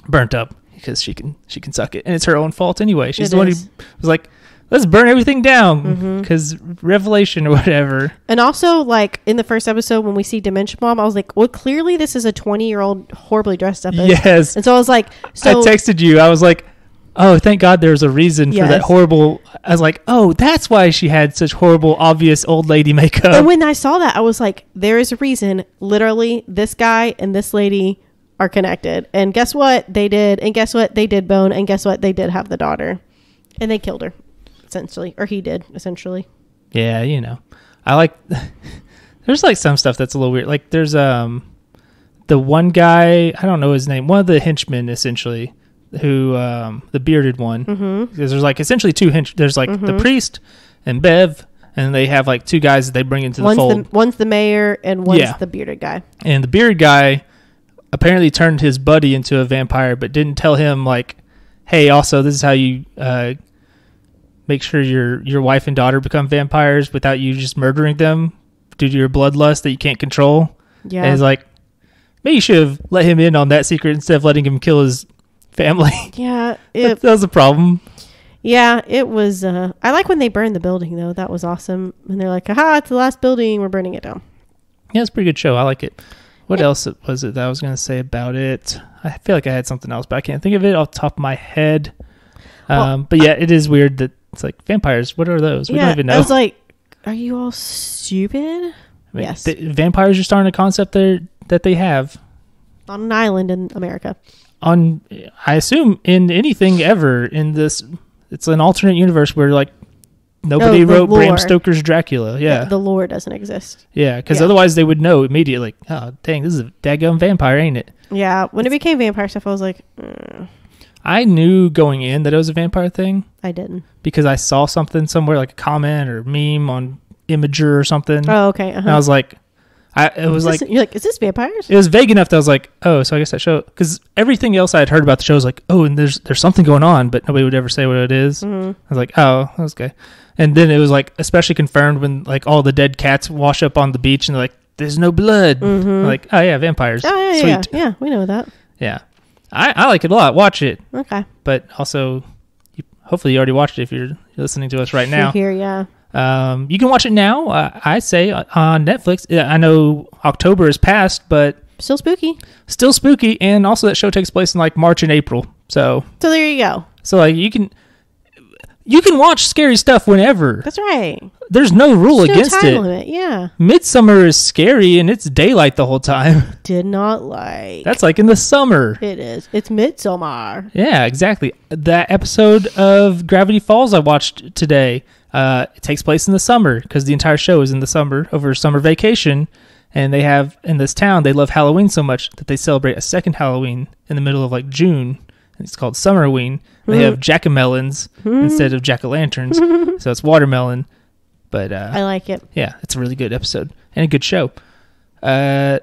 burnt up because she can suck it, and it's her own fault anyway. She's the one who was like, let's burn everything down because revelation or whatever. And also, like in the first episode when we see Dementia Mom, I was like, well, clearly this is a 20-year-old horribly dressed up. Yes. And so I was like, I texted you. I was like, oh, thank God there's a reason for that horrible. I was like, oh, that's why she had such horrible, obvious old lady makeup. And when I saw that, I was like, there is a reason. Literally, this guy and this lady are connected. And guess what? They did. And guess what? They did bone. And guess what? They did have the daughter. And they killed her, essentially. Or he did, essentially. Yeah, you know. I like... There's like some stuff that's a little weird. Like there's the one guy, I don't know his name, one of the henchmen, essentially, who the bearded one, because there's like essentially two there's like the priest and Bev, and they have like two guys that they bring into the fold. One's the mayor and one's the bearded guy. And the bearded guy apparently turned his buddy into a vampire, but didn't tell him like, hey, also this is how you make sure your wife and daughter become vampires without you just murdering them due to your bloodlust that you can't control. Yeah. And it's like, maybe you should have let him in on that secret instead of letting him kill his family. Yeah. That was a problem. Yeah, it was. I like when they burned the building, though. That was awesome. And they're like, aha, it's the last building. We're burning it down. Yeah, it's a pretty good show. I like it. What else was it that I was going to say about it? I feel like I had something else, but I can't think of it off the top of my head. But yeah, it is weird that it's like vampires. What are those? We don't even know. I was like, are you all stupid? I mean, yes. Vampires are starting a concept that they have. On an island in America. I assume in anything ever in this, it's an alternate universe where like nobody wrote Bram Stoker's Dracula. Yeah. The lore doesn't exist. Yeah. Because otherwise they would know immediately, like, oh, dang, this is a daggum vampire, ain't it? Yeah. When it became vampire stuff, I was like, I knew going in that it was a vampire thing. I didn't. Because I saw something somewhere, like a comment or meme on Imager or something. Oh, okay. And I was like, you're like, is this vampires? It was vague enough that I was like, oh, so I guess that show, because everything else I had heard about the show was like, oh, and there's something going on, but nobody would ever say what it is. I was like, oh, that's okay. And then it was like, especially confirmed when like all the dead cats wash up on the beach and they're like, there's no blood. Like, oh yeah, vampires. Oh yeah, sweet. Yeah, we know that. Yeah, I like it a lot. Watch it. Okay. But also, hopefully you already watched it if you're listening to us right now. Here, yeah. You can watch it now, I say, on Netflix. I know October is past, but still spooky. And also that show takes place in like March and April. So there you go. So like you can watch scary stuff whenever. That's right. There's no rule against it. Time limit. Yeah. Midsummer is scary and it's daylight the whole time. Did not like. That's like in the summer. It is. It's midsummer. Yeah, exactly. That episode of Gravity Falls I watched today. It takes place in the summer because the entire show is in the summer over summer vacation, and they have in this town they love Halloween so much that they celebrate a second Halloween in the middle of like June. And it's called Summerween. They have jack-o'-melons instead of jack-o'-lanterns, so it's watermelon. But I like it. Yeah, it's a really good episode and a good show. Yeah,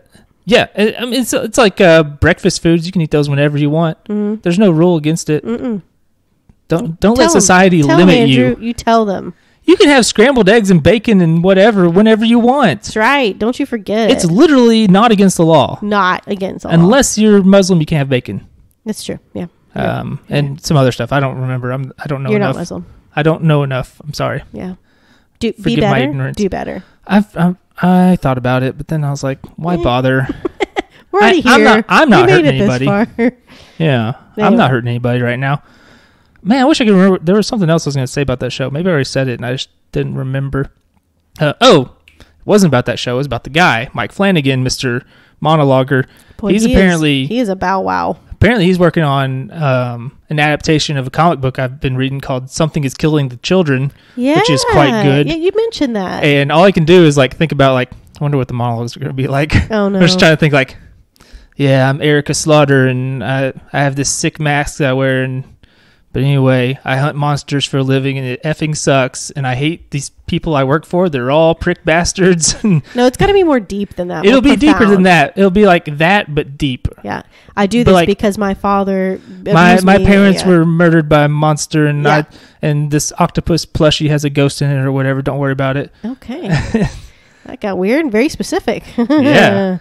I mean it's like breakfast foods. You can eat those whenever you want. There's no rule against it. Don't let society limit you. You tell them. You can have scrambled eggs and bacon and whatever whenever you want. That's right. Don't you forget it. It's literally not against the law. Not against the law. Unless you're Muslim, you can't have bacon. That's true. Yeah. And some other stuff. I don't remember. I don't know enough. You're not Muslim. I don't know enough. I'm sorry. Yeah. Forgive my ignorance. Do better. I thought about it, but then I was like, why bother? We're already here. I'm not hurting anybody. Yeah. Anyway. I'm not hurting anybody right now. Man, I wish I could remember. There was something else I was going to say about that show. Maybe I already said it and I just didn't remember. It wasn't about that show. It was about the guy, Mike Flanagan, Mr. Monologuer. Boy, he is a bow wow. Apparently he's working on an adaptation of a comic book I've been reading called Something is Killing the Children, which is quite good. Yeah, you mentioned that. And all I can do is like think about like, I wonder what the monologues are going to be like. Oh, no. I'm just trying to think like, yeah, I'm Erica Slaughter, and I have this sick mask that I wear, but anyway, I hunt monsters for a living, and it effing sucks, and I hate these people I work for. They're all prick bastards. No, it's got to be more deep than that. It'll more be deeper profound. than that. It'll be like that, but deeper. Yeah, I do this because my father abused my me, parents were murdered by a monster, and this octopus plushie has a ghost in it or whatever. Don't worry about it. Okay. That got weird and very specific. Yeah.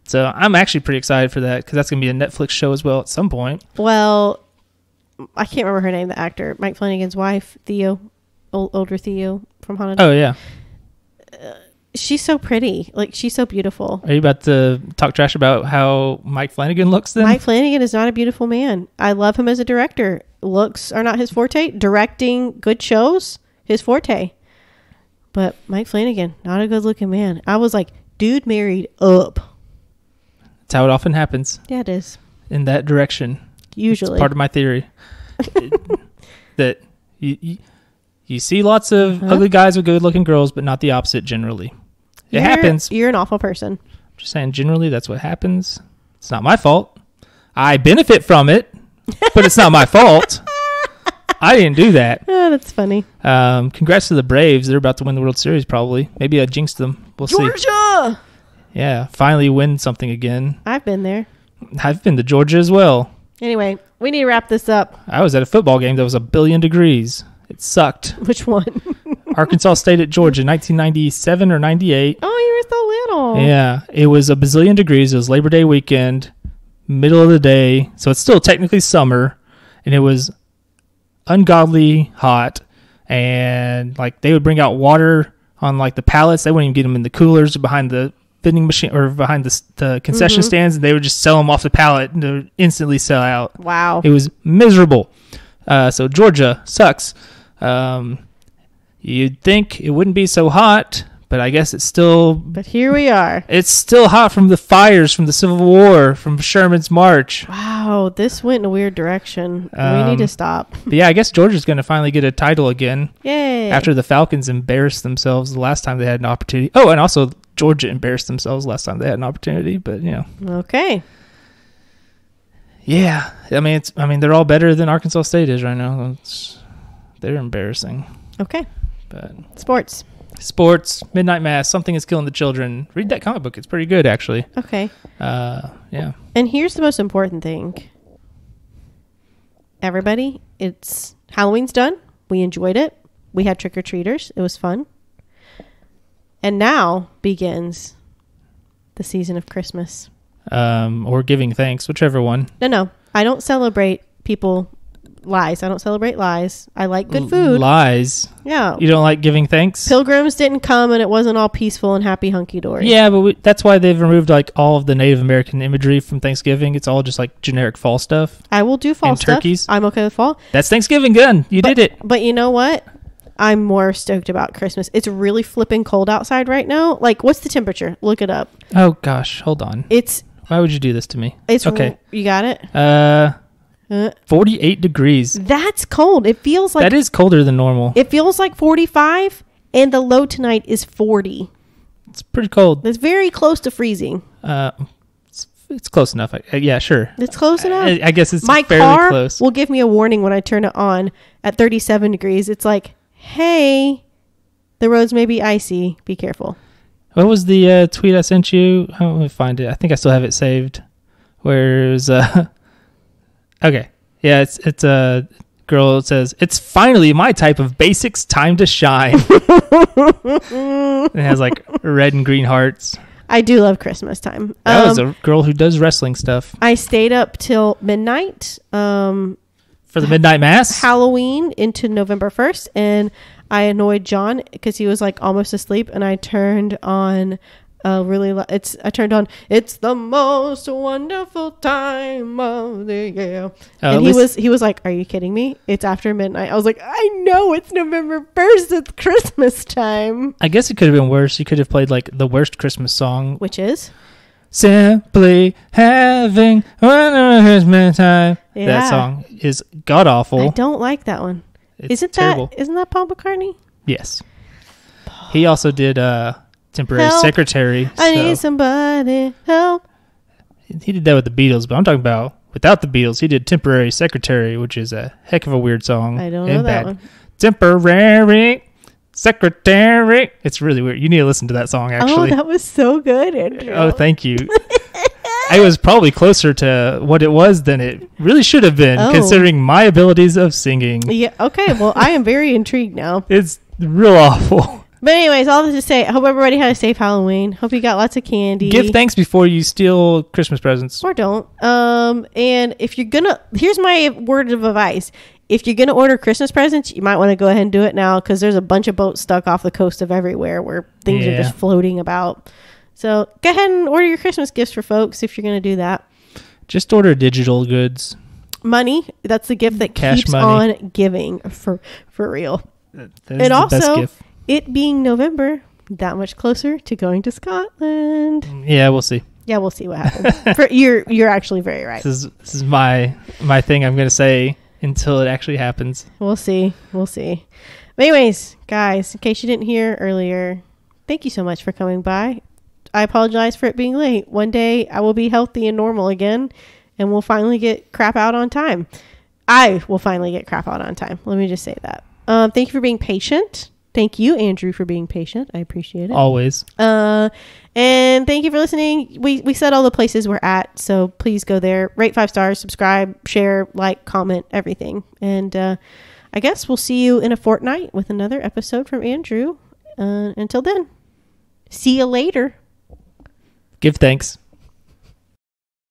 So I'm actually pretty excited for that because that's going to be a Netflix show as well at some point. Well, I can't remember her name, the actor. Mike Flanagan's wife, Theo, older Theo from Haunted. Oh, yeah. She's so pretty. Like, she's so beautiful. Are you about to talk trash about how Mike Flanagan looks then? Mike Flanagan is not a beautiful man. I love him as a director. Looks are not his forte. Directing good shows, his forte. But Mike Flanagan, not a good looking man. I was like, dude married up. That's how it often happens. Yeah, it is. In that direction. Usually. It's part of my theory. That you see lots of ugly guys with good looking girls, but not the opposite generally. It happens. You're an awful person. I'm just saying, generally, that's what happens. It's not my fault. I benefit from it, but it's not my fault. I didn't do that. Oh, that's funny. Congrats to the Braves. They're about to win the World Series, probably. Maybe I jinxed them. We'll see. Georgia! Yeah, finally win something again. I've been there. I've been to Georgia as well. Anyway, we need to wrap this up. I was at a football game that was 1 billion degrees. It sucked. Which one? Arkansas State at Georgia, 1997 or 98. Oh, you were so little. Yeah, it was 1 bazillion degrees. It was Labor Day weekend, middle of the day. So it's still technically summer. And it was ungodly hot. And like they would bring out water on like the pallets. They wouldn't even get them in the coolers or behind the vending machine or behind the concession stands. And they would just sell them off the pallet and they would instantly sell out. Wow. It was miserable. So Georgia sucks. You'd think it wouldn't be so hot, but I guess it's still... But here we are. It's still hot from the fires, from the Civil War, from Sherman's March. Wow, this went in a weird direction. We need to stop. But yeah, I guess Georgia's going to finally get a title again. Yay. After the Falcons embarrassed themselves the last time they had an opportunity. Oh, and also Georgia embarrassed themselves last time they had an opportunity, but you know. Okay. Yeah, I mean, they're all better than Arkansas State is right now. They're embarrassing. Okay. But Sports, Midnight Mass, Something is Killing the Children. Read that comic book. It's pretty good, actually. Okay. Yeah. And here's the most important thing. Everybody, Halloween's done. We enjoyed it. We had trick-or-treaters. It was fun. And now begins the season of Christmas. Or giving thanks, whichever one. No. I don't celebrate lies. I don't celebrate lies. I like good food. Lies? Yeah. You don't like giving thanks? Pilgrims didn't come and it wasn't all peaceful and happy hunky-dory. Yeah, but that's why they've removed like all of the Native American imagery from Thanksgiving. It's all just like generic fall stuff. I will do fall and stuff. Turkeys. I'm okay with fall. That's Thanksgiving. Good. You did it. But you know what? I'm more stoked about Christmas. It's really flipping cold outside right now. Like, what's the temperature? Look it up. Oh, gosh. Hold on. Why would you do this to me? It's okay. You got it? 48 degrees. That's cold. It feels like... That is colder than normal. It feels like 45, and the low tonight is 40. It's pretty cold. It's very close to freezing. It's close enough. Yeah, sure. It's close enough. I guess it's My fairly car close. will give me a warning when I turn it on at 37 degrees. It's like, hey, the roads may be icy. Be careful. What was the tweet I sent you? Let me find it. I think I still have it saved. Where it was... Okay. Yeah, it's a girl that says, "It's finally my type of basics time to shine." It has like red and green hearts. I do love Christmas time. That was a girl who does wrestling stuff. I stayed up till midnight. For the Midnight Mass? Halloween into November 1st. And I annoyed John because he was like almost asleep. And I turned on It's the most wonderful time of the year. And he was like, "Are you kidding me? It's after midnight." I was like, "I know, it's November 1st. It's Christmas time." I guess it could have been worse. You could have played like the worst Christmas song, which is "Simply Having Wonderful Christmas Time." Yeah. That song is god awful. I don't like that one. Isn't terrible. Isn't that Paul McCartney? Yes. He also did temporary help. secretary. I need somebody help. He did that with the Beatles, but I'm talking about without the Beatles. He did Temporary Secretary, which is a heck of a weird song. I don't know that one. Temporary Secretary. It's really weird. You need to listen to that song, actually. Oh, that was so good, Andrew. Oh, thank you. I was probably closer to what it was than it really should have been, considering my abilities of singing. Yeah. Okay. Well, I am very intrigued now. It's real awful. But anyways, all this to say, I hope everybody had a safe Halloween. Hope you got lots of candy. Give thanks before you steal Christmas presents. Or don't. And if you're gonna, here's my word of advice. If you're gonna order Christmas presents, you might want to go ahead and do it now, because there's a bunch of boats stuck off the coast of everywhere where things are just floating about. So go ahead and order your Christmas gifts for folks if you're gonna do that. Just order digital goods. Money. That's the gift that Cash keeps money. on giving for real. That is And the also, best gift. it being November, that much closer to going to Scotland. Yeah, we'll see. Yeah, we'll see what happens. You're actually very right. This is my thing I'm going to say until it actually happens. We'll see. But anyways, guys, in case you didn't hear earlier, thank you so much for coming by. I apologize for it being late. One day I will be healthy and normal again, and we'll finally get crap out on time. I will finally get crap out on time. Let me just say that. Thank you for being patient. Thank you, Andrew, for being patient. I appreciate it. Always. And thank you for listening. We said all the places we're at, so please go there. Rate 5 stars, subscribe, share, like, comment, everything. And I guess we'll see you in a fortnight with another episode from Andrew. Until then, see you later. Give thanks.